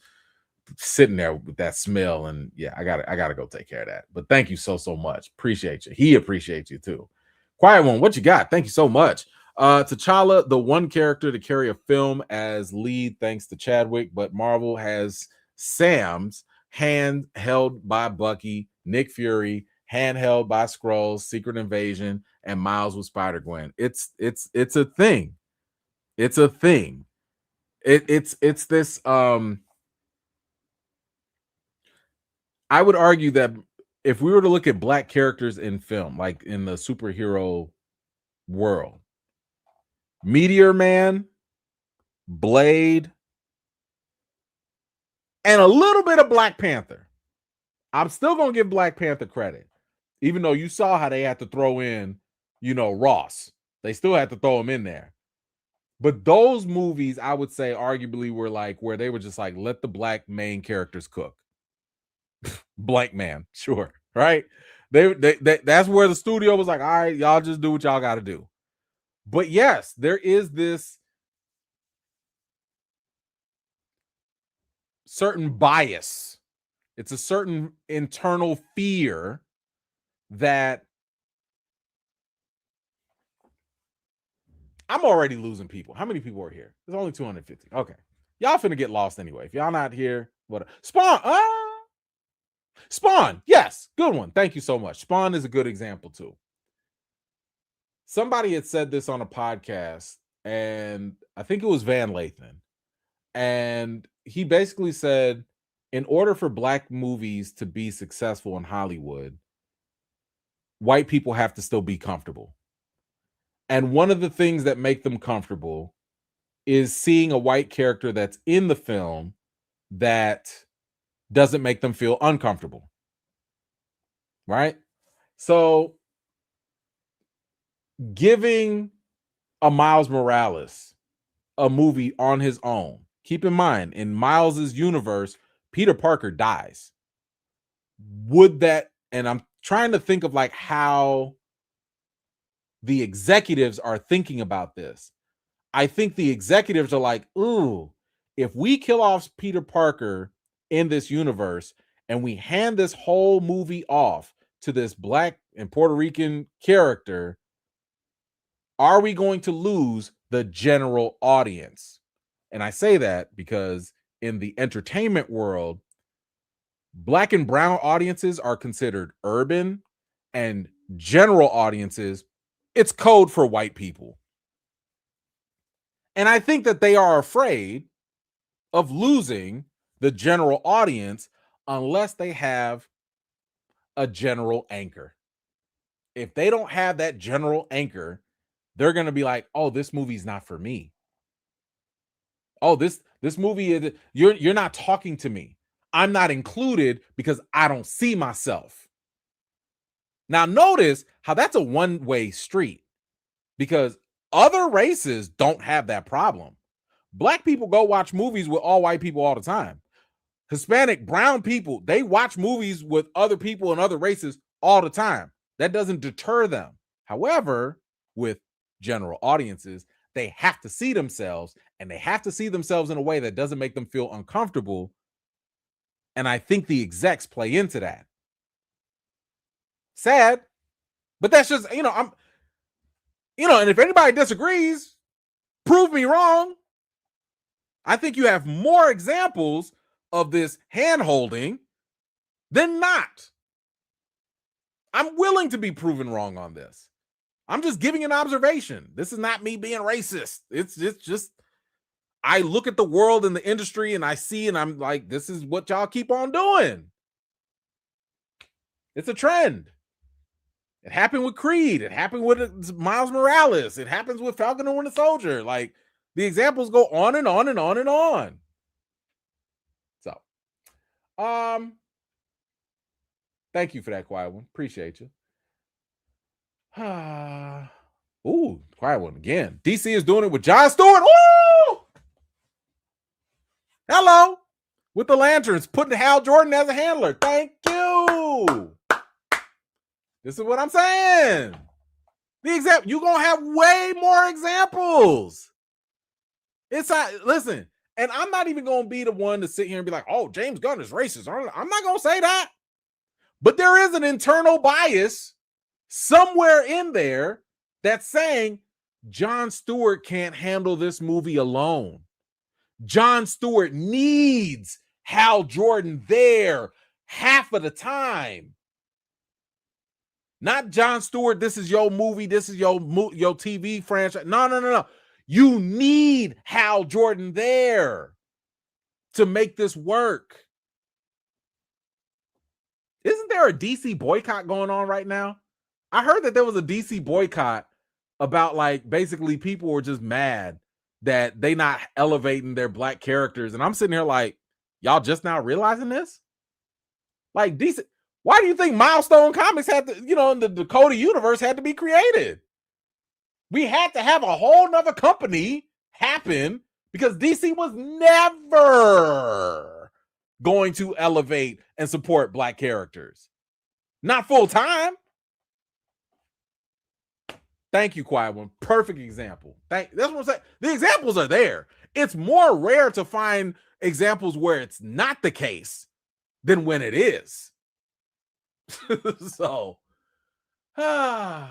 sitting there with that smell, and yeah, I gotta go take care of that. But thank you so much. Appreciate you. He appreciates you too. Quiet one, what you got? Thank you so much. T'Challa, the one character to carry a film as lead, thanks to Chadwick, but Marvel has Sam's hand held by Bucky, Nick Fury, handheld by Skrulls, Secret Invasion, and Miles with Spider-Gwen. It's a thing. It's a thing. It's this I would argue that if we were to look at black characters in film, like in the superhero world, Meteor Man, Blade, and a little bit of Black Panther. I'm still going to give Black Panther credit, even though you saw how they had to throw in, Ross. They still had to throw him in there. But those movies, I would say, arguably were like where they were just like, let the black main characters cook. Blank Man, sure, right? They that's where the studio was like, all right, y'all just do what y'all got to do. But yes, there is this certain bias. It's a certain internal fear that I'm already losing people. How many people are here? There's only 250. Okay. Y'all finna get lost anyway. If y'all not here, what? Spawn. Spawn. Yes. Good one. Thank you so much. Spawn is a good example too. Somebody had said this on a podcast, and I think it was Van Lathan. And he basically said, in order for black movies to be successful in Hollywood, white people have to still be comfortable. And one of the things that make them comfortable is seeing a white character that's in the film that doesn't make them feel uncomfortable. Right? So giving a Miles Morales a movie on his own, keep in mind, in Miles's universe, Peter Parker dies. Would that, and I'm trying to think of like how the executives are thinking about this. I think the executives are like, ooh, if we kill off Peter Parker in this universe and we hand this whole movie off to this black and Puerto Rican character, are we going to lose the general audience? And I say that because in the entertainment world, black and brown audiences are considered urban, and general audiences, it's code for white people. And I think that they are afraid of losing the general audience unless they have a general anchor. If they don't have that general anchor, they're going to be like, oh, this movie's not for me. Oh, this movie is, you're not talking to me. I'm not included because I don't see myself. Now notice how that's a one-way street, because other races don't have that problem. Black people go watch movies with all white people all the time. Hispanic, brown people, they watch movies with other people and other races all the time. That doesn't deter them. However, with general audiences, they have to see themselves, and they have to see themselves in a way that doesn't make them feel uncomfortable. And I think the execs play into that. Sad, but that's just, and if anybody disagrees, prove me wrong. I think you have more examples of this hand-holding than not. I'm willing to be proven wrong on this. I'm just giving an observation. This is not me being racist. It's just I look at the world and the industry and I see, and I'm like, this is what y'all keep on doing. It's a trend. It happened with Creed. It happened with Miles Morales. It happens with Falcon and Winter Soldier. Like, the examples go on and on and on and on. So, thank you for that, quiet one. Appreciate you. Ooh, quiet one again. DC is doing it with Jon Stewart. Ooh! Hello. With the lanterns, putting Hal Jordan as a handler. Thank you. This is what I'm saying. The example, you're gonna have way more examples. It's listen, and I'm not even gonna be the one to sit here and be like, oh, James Gunn is racist. I'm not gonna say that. But there is an internal bias somewhere in there that's saying Jon Stewart can't handle this movie alone. Jon Stewart needs Hal Jordan there half of the time. Not Jon Stewart, this is your movie, this is your TV franchise. No. You need Hal Jordan there to make this work. Isn't there a DC boycott going on right now? I heard that there was a DC boycott about like basically people were just mad that they not elevating their black characters. And I'm sitting here like, y'all just now realizing this? Like DC, why do you think Milestone Comics had to, in the Dakota universe had to be created? We had to have a whole nother company happen because DC was never going to elevate and support black characters. Not full time. Thank you, Quiet One. Perfect example. That's what I'm saying. The examples are there. It's more rare to find examples where it's not the case than when it is. So, y'all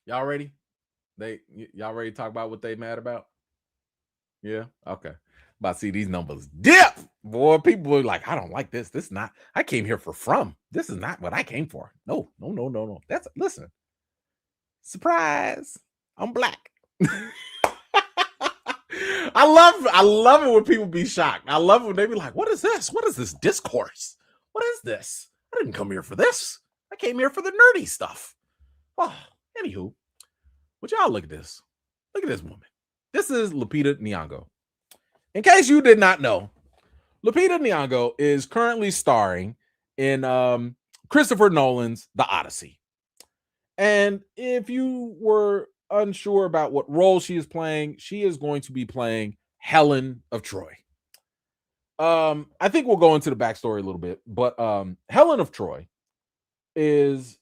ready? Y'all ready to talk about what they mad about? Yeah, okay. About to see these numbers dip. Boy, people are like, I don't like this. This is not, I came here for from. This is not what I came for. No. Listen. Surprise. I'm black. I love it when people be shocked. I love it when they be like, what is this? What is this discourse? What is this? I didn't come here for this. I came here for the nerdy stuff. Oh, anywho, would y'all look at this? Look at this woman. This is Lupita Nyong'o. In case you did not know, Lupita Nyong'o is currently starring in Christopher Nolan's The Odyssey. And if you were unsure about what role she is playing, she is going to be playing Helen of Troy. I think we'll go into the backstory a little bit, but Helen of Troy is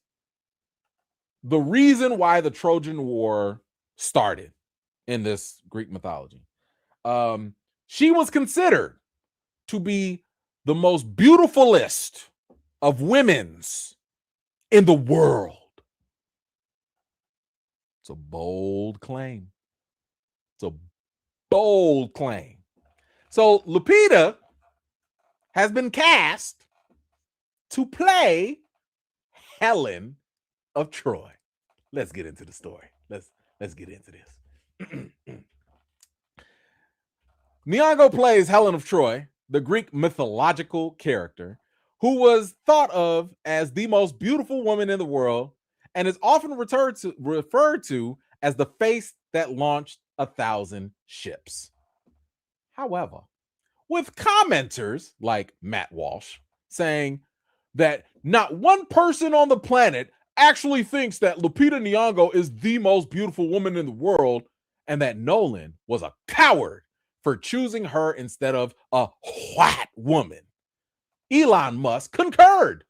the reason why the Trojan War started in this Greek mythology. She was considered to be the most beautifulest of women's in the world. It's a bold claim. It's a bold claim. So Lupita has been cast to play Helen of Troy. Let's get into the story. Let's get into this. Nyong'o plays Helen of Troy, the Greek mythological character who was thought of as the most beautiful woman in the world and is often referred to as the face that launched 1,000 ships. However, with commenters like Matt Walsh saying that not one person on the planet actually thinks that Lupita Nyong'o is the most beautiful woman in the world and that Nolan was a coward for choosing her instead of a white woman. Elon Musk concurred,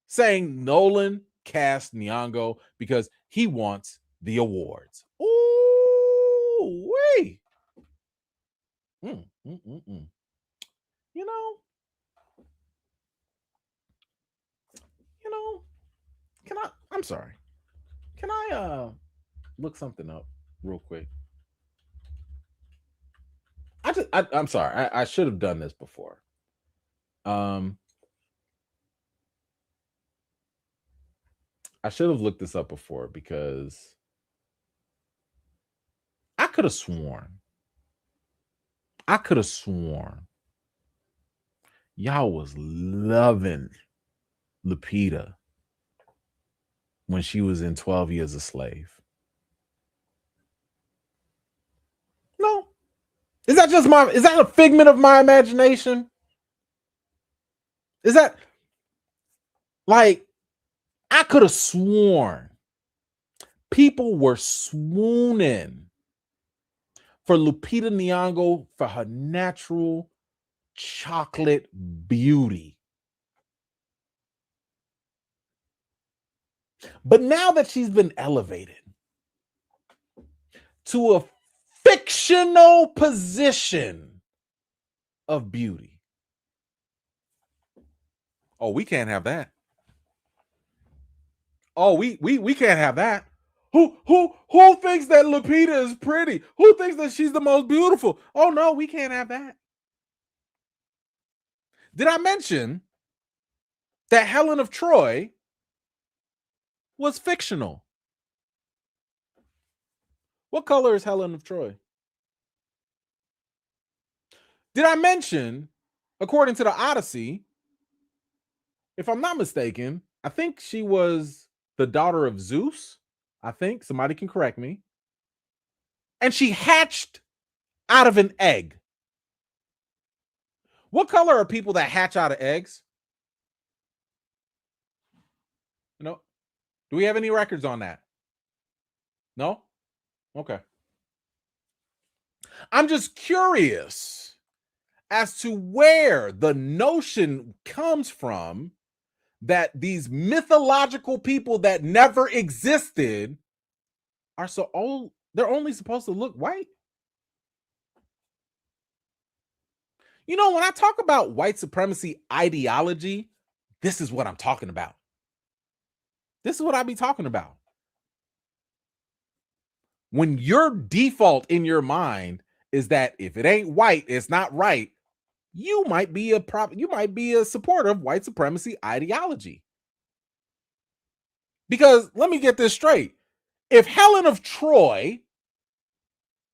saying Nolan cast Nyong'o because he wants the awards. Ooh, wait. You know, I'm sorry. Can I look something up real quick? I'm sorry. I should have done this before. I should have looked this up before because I could have sworn y'all was loving Lupita when she was in 12 Years a Slave. No. Is that a figment of my imagination? Is that like, I could have sworn people were swooning for Lupita Nyong'o for her natural chocolate beauty. But now that she's been elevated to a fictional position of beauty, oh, we can't have that. Oh, we can't have that. Who thinks that Lupita is pretty? Who thinks that she's the most beautiful? Oh no, we can't have that. Did I mention that Helen of Troy was fictional? What color is Helen of Troy? Did I mention, according to the Odyssey, if I'm not mistaken, I think she was the daughter of Zeus. I think somebody can correct me. And she hatched out of an egg. What color are people that hatch out of eggs? You know, do we have any records on that? No? Okay. I'm just curious as to where the notion comes from that these mythological people that never existed are so old, they're only supposed to look white. You know, when I talk about white supremacy ideology, this is what I'm talking about. This is what I be talking about. When your default in your mind is that if it ain't white, it's not right, you might be a supporter of white supremacy ideology. Because let me get this straight. If Helen of Troy,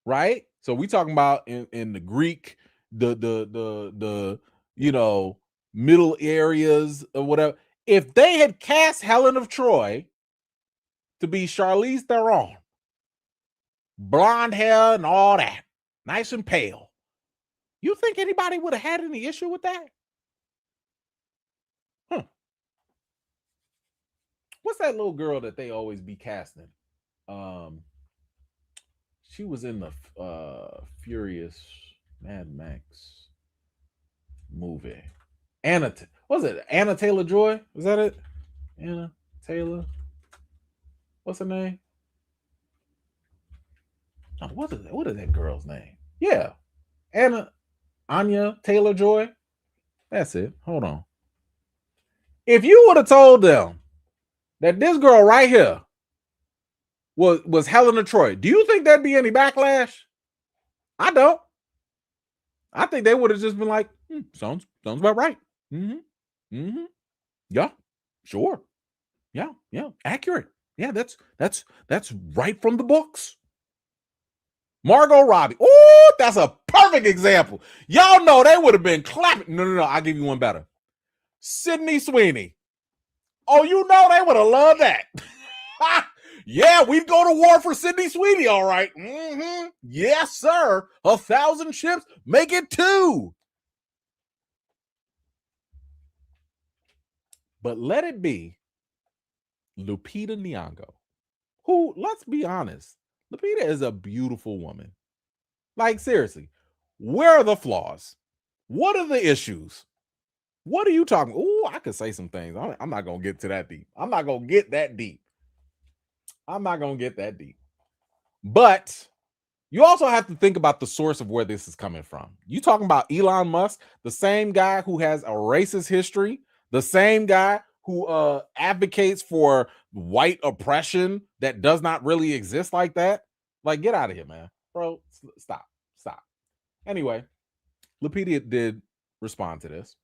right? So we talking about in the Greek, the middle areas or whatever. If they had cast Helen of Troy to be Charlize Theron, blonde hair and all that, nice and pale, you think anybody would have had any issue with that? What's that little girl that they always be casting? She was in the Furious Mad Max movie. Was it Anna Taylor-Joy? Was that it? Anna Taylor. What's her name? Oh, what is that girl's name? Yeah. Anya Taylor-Joy. That's it. Hold on. If you would have told them that this girl right here was Helen of Troy, do you think there'd be any backlash? I don't. I think they would have just been like, sounds about right. Yeah, sure. Yeah, accurate. Yeah, that's right from the books. Margot Robbie. Oh, that's a perfect example. Y'all know they would have been clapping. No, I'll give you one better. Sydney Sweeney. Oh, you know they would have loved that. Yeah, we'd go to war for Sydney Sweeney, all right. Yes, sir. 1,000 ships, make it 2. But let it be Lupita Nyong'o, who, let's be honest, Lupita is a beautiful woman. Like, seriously, where are the flaws? What are the issues? What are you talking? Oh, I could say some things. I'm not going to get to that deep. I'm not going to get that deep. But you also have to think about the source of where this is coming from. You talking about Elon Musk, the same guy who has a racist history, the same guy who advocates for white oppression that does not really exist like that. Like, get out of here, man. Bro, stop. Anyway, Lupita did respond to this.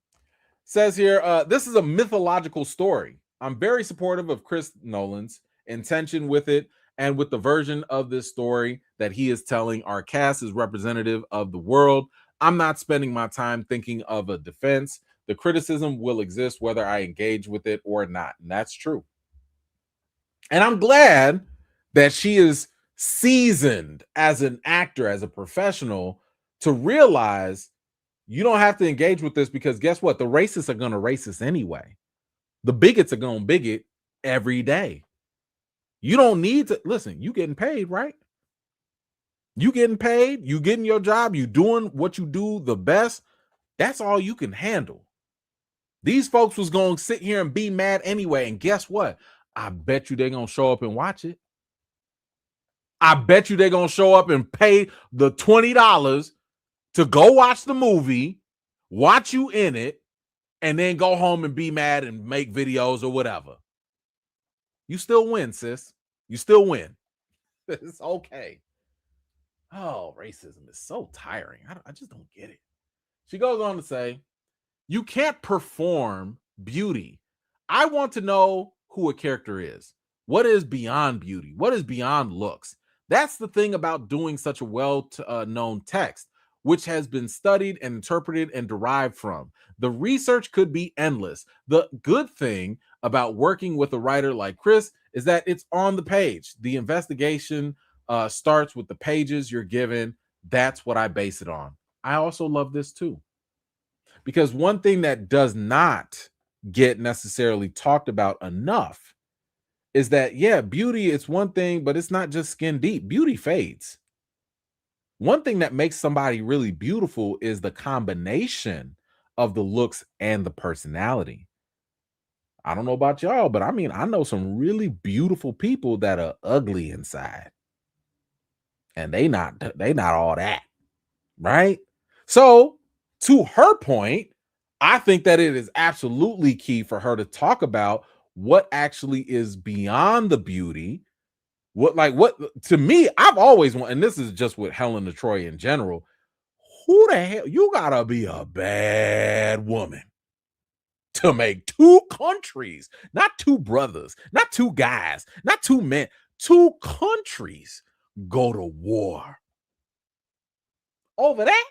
Says here, this is a mythological story. I'm very supportive of Chris Nolan's intention with it and with the version of this story that he is telling. Our cast is representative of the world. I'm not spending my time thinking of a defense. The criticism will exist whether I engage with it or not. And that's true. And I'm glad that she is seasoned as an actor, as a professional, to realize you don't have to engage with this because guess what? The racists are going to racist anyway. The bigots are going to bigot every day. You don't need to listen. You getting paid, right? You getting paid. You getting your job. You doing what you do the best. That's all you can handle. These folks was going to sit here and be mad anyway. And guess what? I bet you they're gonna show up and watch it. I bet you they're gonna show up and pay the $20 to go watch the movie, watch you in it, and then go home and be mad and make videos or whatever. You still win, sis. You still win. It's okay. Oh, racism is so tiring. I just don't get it. She goes on to say, you can't perform beauty. I want to know who a character is. What is beyond beauty? What is beyond looks? That's the thing about doing such a well known text, which has been studied and interpreted and derived from. The research could be endless. The good thing about working with a writer like Chris is that it's on the page. The investigation starts with the pages you're given. That's what I base it on. I also love this too. Because one thing that does not get necessarily talked about enough is that, yeah, beauty is one thing, but it's not just skin deep. Beauty fades. One thing that makes somebody really beautiful is the combination of the looks and the personality. I don't know about y'all, but I mean, I know some really beautiful people that are ugly inside. And they not all that, right? So, to her point, I think that it is absolutely key for her to talk about what actually is beyond the beauty. What to me, I've always wanted, and this is just with Helen of Troy in general. Who the hell, you gotta be a bad woman to make two countries, not two brothers, not two guys, not two men, two countries go to war over that?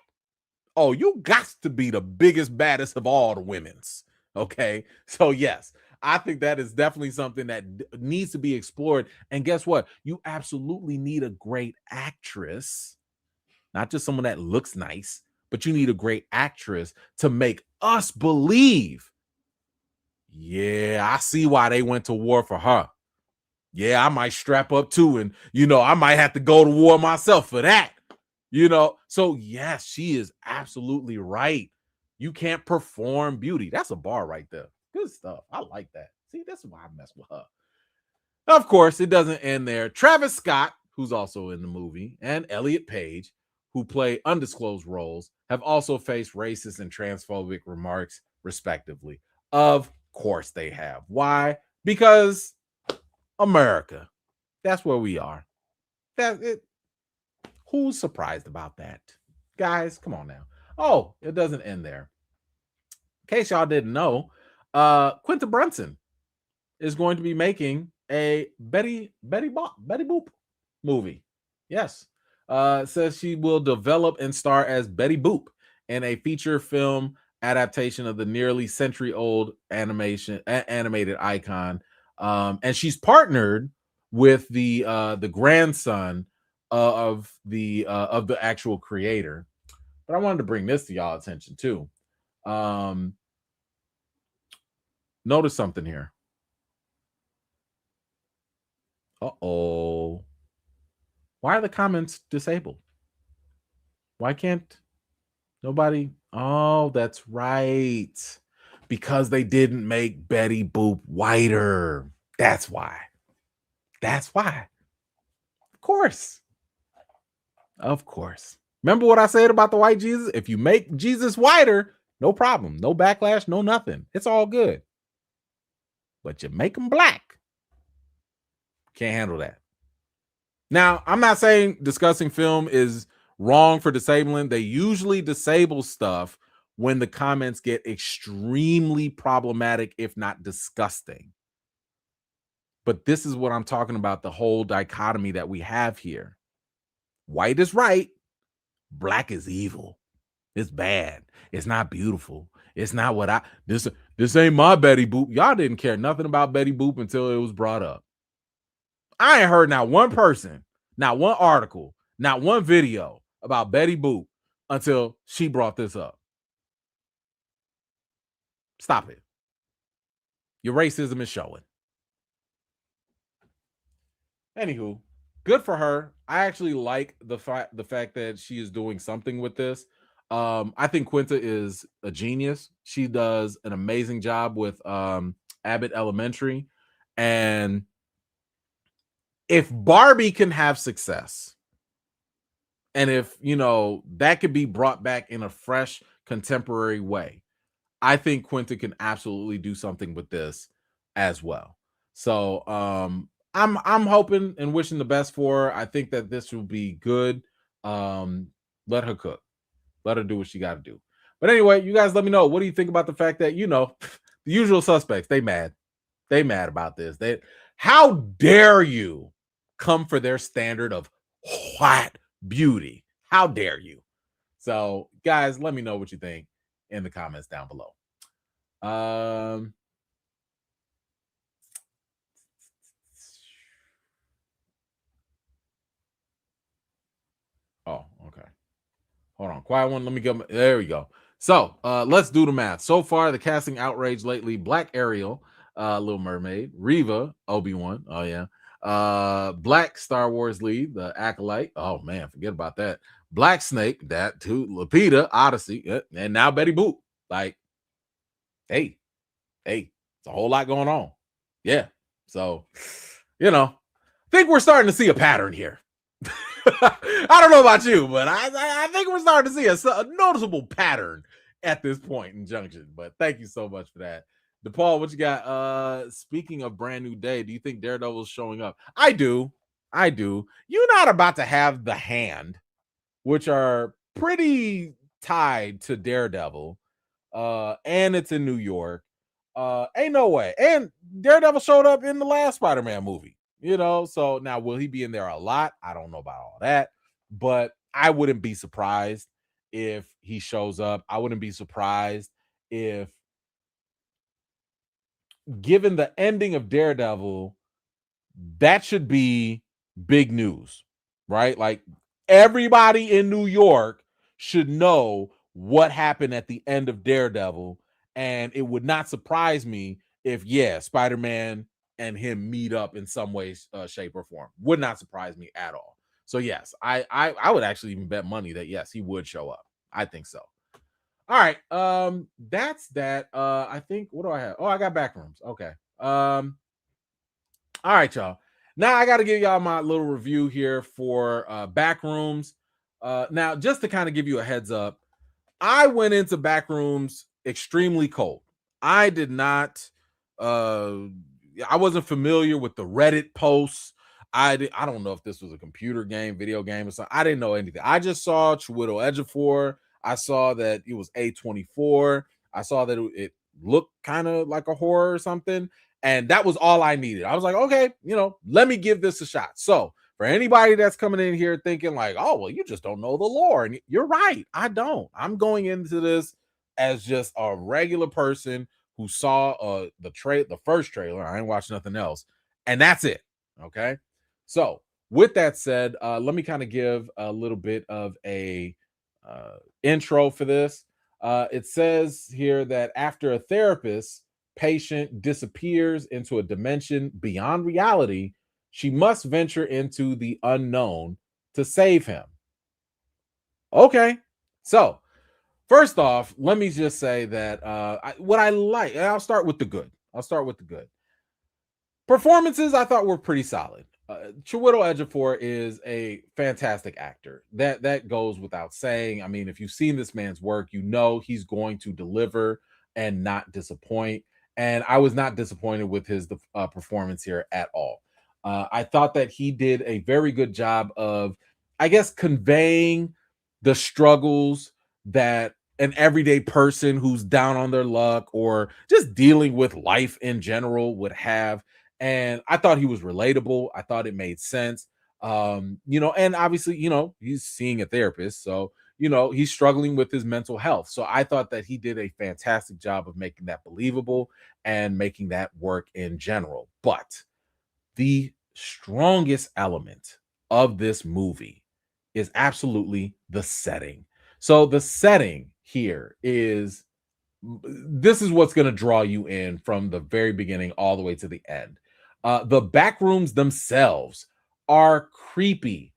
Oh, you got to be the biggest, baddest of all the women's. Okay. So, yes, I think that is definitely something that needs to be explored. And guess what? You absolutely need a great actress, not just someone that looks nice, but you need a great actress to make us believe. Yeah, I see why they went to war for her. Yeah, I might strap up too. And, I might have to go to war myself for that. So yes, she is absolutely right. You can't perform beauty. That's a bar right there. Good stuff. I like that. See, that's why I mess with her. Of course, it doesn't end there. Travis Scott, who's also in the movie, and Elliot Page, who play undisclosed roles, have also faced racist and transphobic remarks, respectively. Of course they have. Why? Because America. That's where we are. That it. Who's surprised about that? Guys, come on now. Oh, it doesn't end there. In case y'all didn't know, Quinta Brunson is going to be making a Betty Boop movie. Yes. It says she will develop and star as Betty Boop in a feature film adaptation of the nearly century-old animated icon. And she's partnered with the grandson of the actual creator. But I wanted to bring this to y'all attention too. Notice something here. Uh-oh. Why are the comments disabled? Why can't nobody? Oh, that's right. Because they didn't make Betty Boop whiter. That's why. That's why. Of course. Of course. Remember what I said about the white Jesus? If you make Jesus whiter, no problem. No backlash, no nothing. It's all good. But you make him black. Can't handle that. Now, I'm not saying discussing film is wrong for disabling. They usually disable stuff when the comments get extremely problematic, if not disgusting. But this is what I'm talking about, the whole dichotomy that we have here. White is right, black is evil. It's bad. It's not beautiful. It's not what this ain't my Betty Boop. Y'all didn't care nothing about Betty Boop until it was brought up. I ain't heard not one person, not one article, not one video about Betty Boop until she brought this up. Stop it. Your racism is showing. Anywho, good for her. I actually like the fact that she is doing something with this. I think Quinta is a genius. She does an amazing job with Abbott Elementary. And if Barbie can have success, and if that could be brought back in a fresh contemporary way, I think Quentin can absolutely do something with this as well. So I'm hoping and wishing the best for her. I think that this will be good. Let her cook. Let her do what she got to do. But anyway, you guys let me know, what do you think about the fact that the usual suspects, they mad. They mad about this. How dare you come for their standard of white beauty? How dare you? So, guys, let me know what you think in the comments down below. Oh, okay. Hold on. Quiet one. Let me go. There we go. So let's do the math. So far, the casting outrage lately: Black Ariel, Little Mermaid; Reva, Obi-Wan. Oh yeah. Black Star Wars lead, the Acolyte. Oh man, forget about that. Black Snake, that too. Lupita, Odyssey, and now Betty Boop. Like, hey, it's a whole lot going on. Yeah. So, I think we're starting to see a pattern here. I don't know about you, but I think we're starting to see a noticeable pattern at this point in junction. But thank you so much for that. DePaul, what you got? Speaking of brand new day, do you think Daredevil's showing up? I do. You're not about to have the Hand, which are pretty tied to Daredevil, and it's in New York. Ain't no way. And Daredevil showed up in the last Spider-Man movie. So now, will he be in there a lot? I don't know about all that, but I wouldn't be surprised if he shows up. I wouldn't be surprised if, given the ending of Daredevil, that should be big news, right? Like, everybody in New York should know what happened at the end of Daredevil, and it would not surprise me if, Spider-Man and him meet up in some way, shape, or form. Would not surprise me at all. So yes, I would actually even bet money that yes, he would show up. I think so. All right, that's that. I think, what do I have? Oh, I got Backrooms. Okay. All right, y'all. Now I got to give y'all my little review here for Backrooms. Now, just to kind of give you a heads up, I went into Backrooms extremely cold. I did not. I wasn't familiar with the Reddit posts. I don't know if this was a computer game, video game, or something. I didn't know anything. I just saw Chiwetel Ejiofor. I saw that it was A24. I saw that it looked kind of like a horror or something. And that was all I needed. I was like, okay, let me give this a shot. So for anybody that's coming in here thinking like, oh, well, you just don't know the lore. And you're right. I don't. I'm going into this as just a regular person who saw the first trailer. I ain't watched nothing else. And that's it. Okay. So with that said, let me kind of give a little bit of a intro for this. It says here that after a therapist patient disappears into a dimension beyond reality, she must venture into the unknown to save him. Okay. So, first off, let me just say that what I like, I'll start with the good. Performances I thought were pretty solid. Chiwetel Ejiofor is a fantastic actor. That goes without saying. I mean, if you've seen this man's work, he's going to deliver and not disappoint. And I was not disappointed with his performance here at all. I thought that he did a very good job of, I guess, conveying the struggles that an everyday person who's down on their luck or just dealing with life in general would have. And I thought he was relatable. I thought it made sense. And obviously, he's seeing a therapist, so he's struggling with his mental health. So I thought that he did a fantastic job of making that believable and making that work in general. But the strongest element of this movie is absolutely the setting. So the setting here is this is what's going to draw you in from the very beginning all the way to the end. The back rooms themselves are creepy.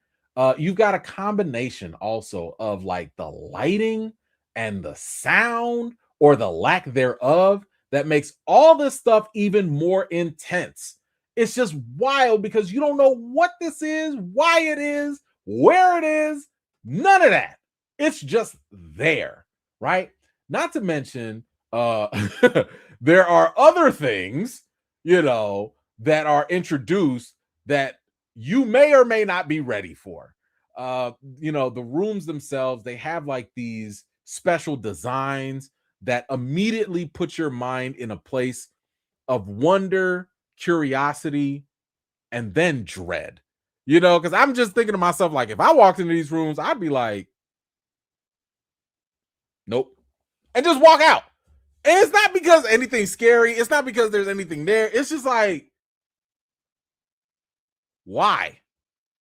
You've got a combination also of like the lighting and the sound or the lack thereof that makes all this stuff even more intense. It's just wild because you don't know what this is, why it is, where it is, none of that. It's just there, right? Not to mention, there are other things, that are introduced that you may or may not be ready for. The rooms themselves, they have like these special designs that immediately put your mind in a place of wonder, curiosity, and then dread. Because I'm just thinking to myself, like, if I walked into these rooms, I'd be like, nope, and just walk out. And it's not because anything's scary. It's not because there's anything there. It's just like, why?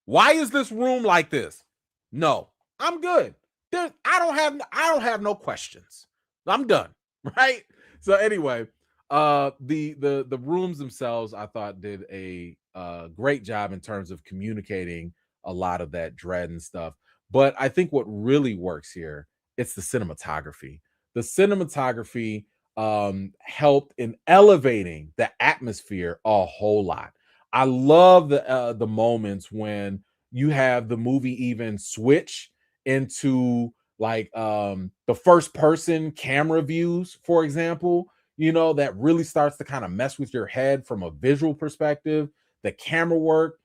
Why is this room like this? No, I'm good. I don't have no questions. I'm done. Right. So anyway, the rooms themselves, I thought, did a great job in terms of communicating a lot of that dread and stuff. But I think what really works here, it's the cinematography. The cinematography helped in elevating the atmosphere a whole lot. I love the moments when you have the movie even switch into like the first person camera views, for example, that really starts to kind of mess with your head from a visual perspective. The camera work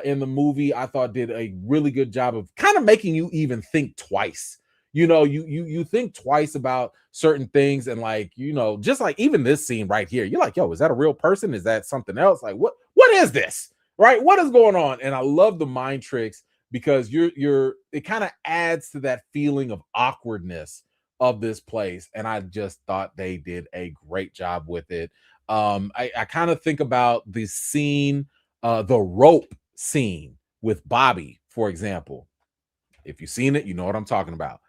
in the movie, I thought, did a really good job of kind of making you even think twice. You think twice about certain things, and like, just like even this scene right here, you're like, yo, is that a real person? Is that something else? Like, what is this? Right? What is going on? And I love the mind tricks because it kind of adds to that feeling of awkwardness of this place. And I just thought they did a great job with it. I kind of think about the scene, the rope scene with Bobby, for example. If you've seen it, you know what I'm talking about.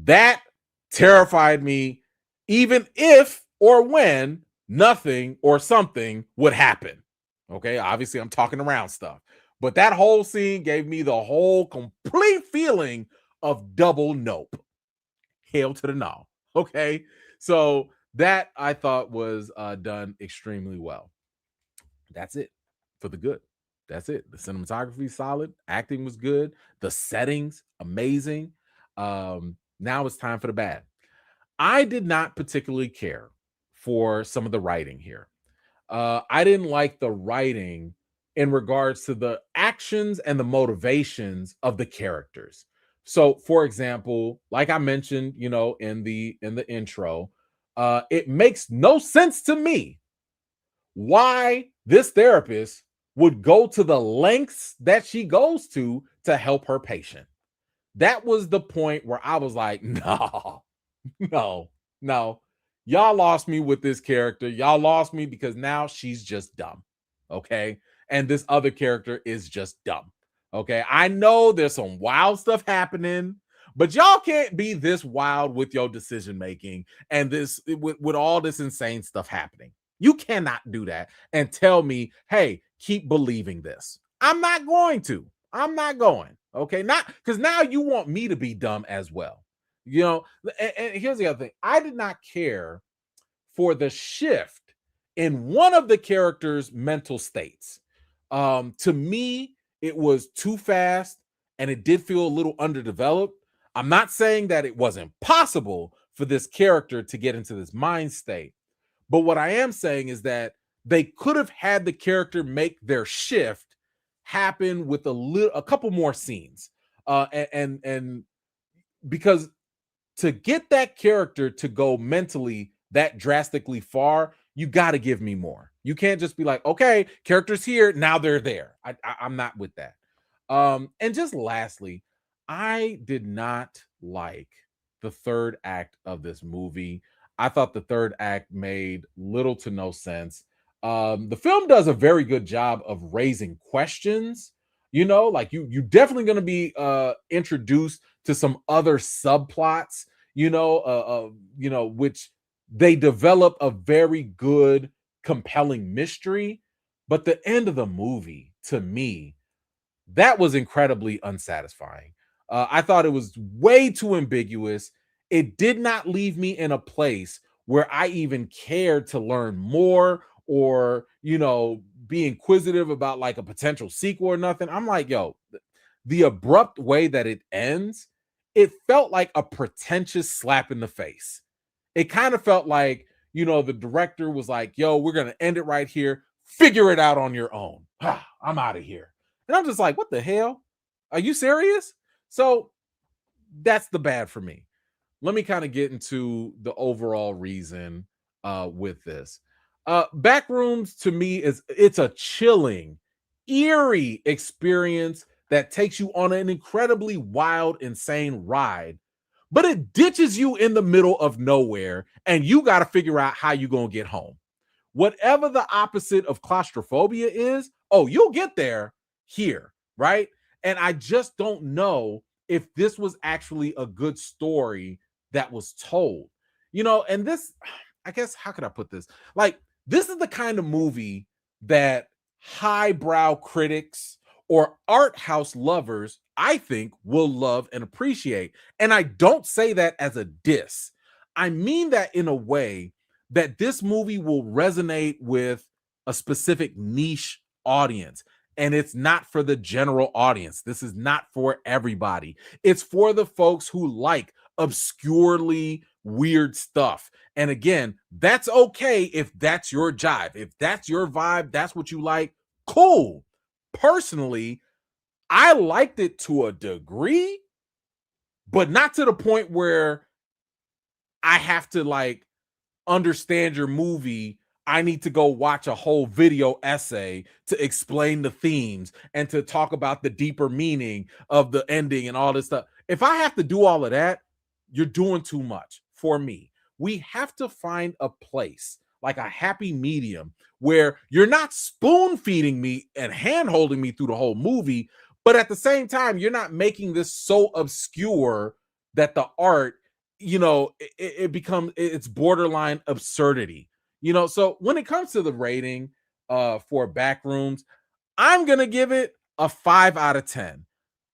That terrified me, even if or when nothing or something would happen. Okay, obviously I'm talking around stuff, but that whole scene gave me the whole complete feeling of double nope. Hail to the no. Okay, so that I thought was done extremely well. That's it for the good. That's it. The cinematography solid, acting was good, the settings amazing. Now it's time for the bad. I did not particularly care for some of the writing here. I didn't like the writing in regards to the actions and the motivations of the characters. So, for example, like I mentioned, in the intro, it makes no sense to me why this therapist would go to the lengths that she goes to help her patient. That was the point where I was like, no, no, no. Y'all lost me with this character. Y'all lost me because now she's just dumb. Okay. And this other character is just dumb. Okay. I know there's some wild stuff happening, but y'all can't be this wild with your decision making and this with all this insane stuff happening. You cannot do that and tell me, hey, keep believing this. I'm not going to. I'm not going. Okay. Not because now you want me to be dumb as well. And here's the other thing. I did not care for the shift in one of the characters' mental states. To me, it was too fast and it did feel a little underdeveloped. I'm not saying that it wasn't possible for this character to get into this mind state, but what I am saying is that they could have had the character make their shift happen with a couple more scenes. And because to get that character to go mentally that drastically far, you got to give me more. You can't just be like, okay, characters here, now they're there. I'm not with that. And just lastly, I did not like the third act of this movie. I thought the third act made little to no sense. The film does a very good job of raising questions. Like you definitely going to be introduced to some other subplots, which they develop a very good, compelling mystery. But the end of the movie, to me, that was incredibly unsatisfying. I thought it was way too ambiguous. It did not leave me in a place where I even cared to learn more or, be inquisitive about like a potential sequel or nothing. I'm like, yo, the abrupt way that it ends, it felt like a pretentious slap in the face. It kind of felt like, the director was like, yo, we're going to end it right here. Figure it out on your own. I'm out of here. And I'm just like, what the hell? Are you serious? So that's the bad for me. Let me kind of get into the overall reason with this. Backrooms to me it's a chilling, eerie experience that takes you on an incredibly wild, insane ride, but it ditches you in the middle of nowhere, and you got to figure out how you're gonna get home. Whatever the opposite of claustrophobia is, oh, you'll get there here, right? And I just don't know if this was actually a good story that was told. And this, I guess, how could I put this? Like, this is the kind of movie that highbrow critics or art house lovers, I think, will love and appreciate. And I don't say that as a diss. I mean that in a way that this movie will resonate with a specific niche audience. And it's not for the general audience. This is not for everybody. It's for the folks who like obscurely weird stuff. And again, that's okay if that's your jive. If that's your vibe, that's what you like, cool. Personally, I liked it to a degree, but not to the point where I have to like understand your movie. I need to go watch a whole video essay to explain the themes and to talk about the deeper meaning of the ending and all this stuff. If I have to do all of that, you're doing too much for me. We have to find a place, like a happy medium, where you're not spoon feeding me and hand holding me through the whole movie, but at the same time, you're not making this so obscure that the art, it becomes, it's borderline absurdity. So when it comes to the rating for Backrooms, I'm gonna give it a 5 out of 10.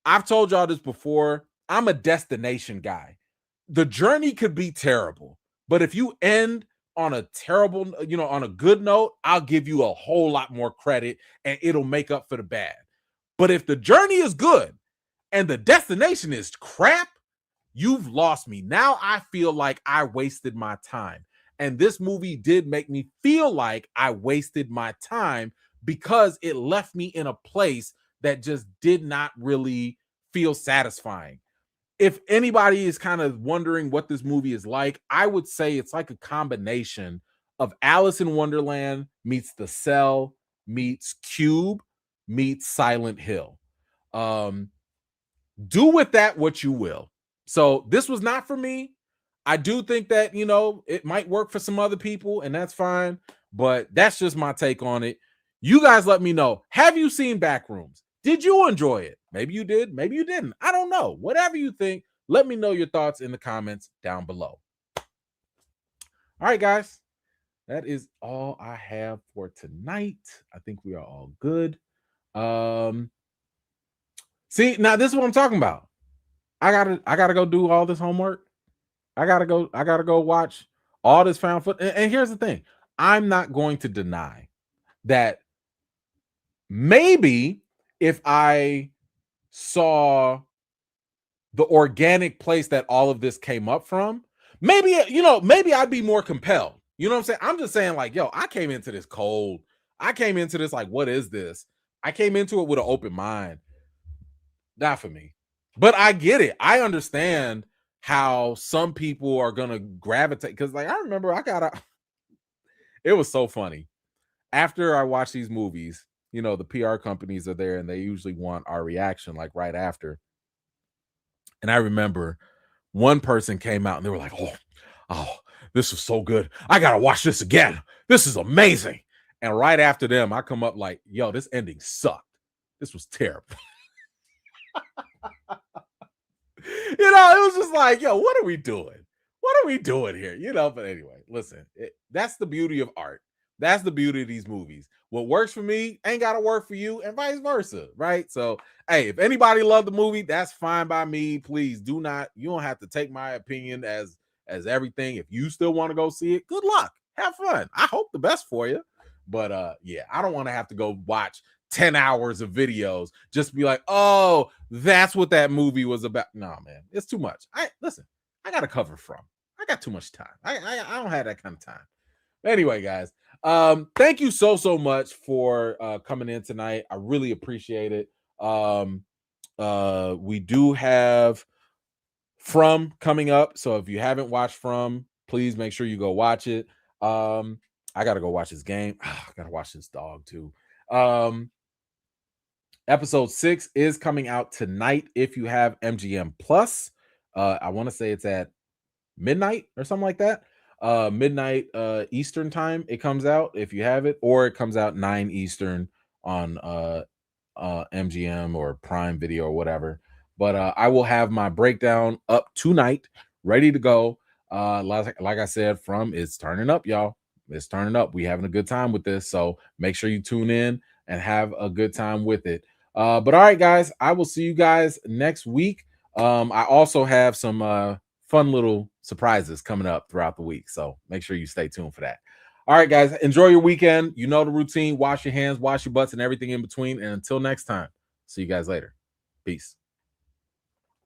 I've told y'all this before. I'm a destination guy. The journey could be terrible, but if you end on a terrible, on a good note, I'll give you a whole lot more credit and it'll make up for the bad. But if the journey is good and the destination is crap, you've lost me. Now I feel like I wasted my time. And this movie did make me feel like I wasted my time because it left me in a place that just did not really feel satisfying. If anybody is kind of wondering what this movie is like, I would say it's like a combination of Alice in Wonderland meets The Cell meets Cube meets Silent Hill. Do with that what you will. So this was not for me. I do think that, it might work for some other people, and that's fine, but that's just my take on it. You guys let me know. Have you seen Backrooms? Did you enjoy it? Maybe you did, maybe you didn't. I don't know. Whatever you think, let me know your thoughts in the comments down below. All right, guys. That is all I have for tonight. I think we are all good. See, now this is what I'm talking about. I gotta go do all this homework. I gotta go watch all this found footage. And here's the thing: I'm not going to deny that maybe if I saw the organic place that all of this came up from, maybe I'd be more compelled. You know what I'm saying? I'm just saying, like, yo, I came into this cold. I came into this like, what is this? I came into it with an open mind. Not for me. But I get it. I understand how some people are gonna gravitate, because like I remember it was so funny. After I watch these movies, the PR companies are there and they usually want our reaction like right after. And I remember one person came out and they were like, oh, this was so good. I gotta watch this again. This is amazing. And right after them, I come up like, yo, this ending sucked. This was terrible. It was just like, yo, what are we doing? What are we doing here? But anyway, listen, that's the beauty of art. That's the beauty of these movies. What works for me ain't got to work for you, and vice versa, right? So, hey, if anybody loved the movie, that's fine by me. Please you don't have to take my opinion as everything. If you still want to go see it, good luck. Have fun. I hope the best for you. But yeah, I don't want to have to go watch 10 hours of videos just to be like, oh, that's what that movie was about. No, man, it's too much. I got to cover from. I got too much time. I don't have that kind of time. Anyway, guys, thank you so much for coming in tonight. I really appreciate it. We do have From coming up, so if you haven't watched From, please make sure you go watch it. I gotta go watch this game. I gotta watch this dog too. Episode 6 is coming out tonight if you have MGM Plus. I want to say it's at midnight or something like that. Midnight Eastern time it comes out if you have it, or it comes out 9 Eastern on MGM or Prime Video or whatever. But I will have my breakdown up tonight, ready to go. Like I said, From is turning up, y'all. It's turning up. We having a good time with this, so make sure you tune in and have a good time with it. But all right, guys, I will see you guys next week. I also have some fun little surprises coming up throughout the week, so make sure you stay tuned for that. All right, guys, enjoy your weekend. You know the routine. Wash your hands, wash your butts, and everything in between. And until next time, see you guys later. Peace.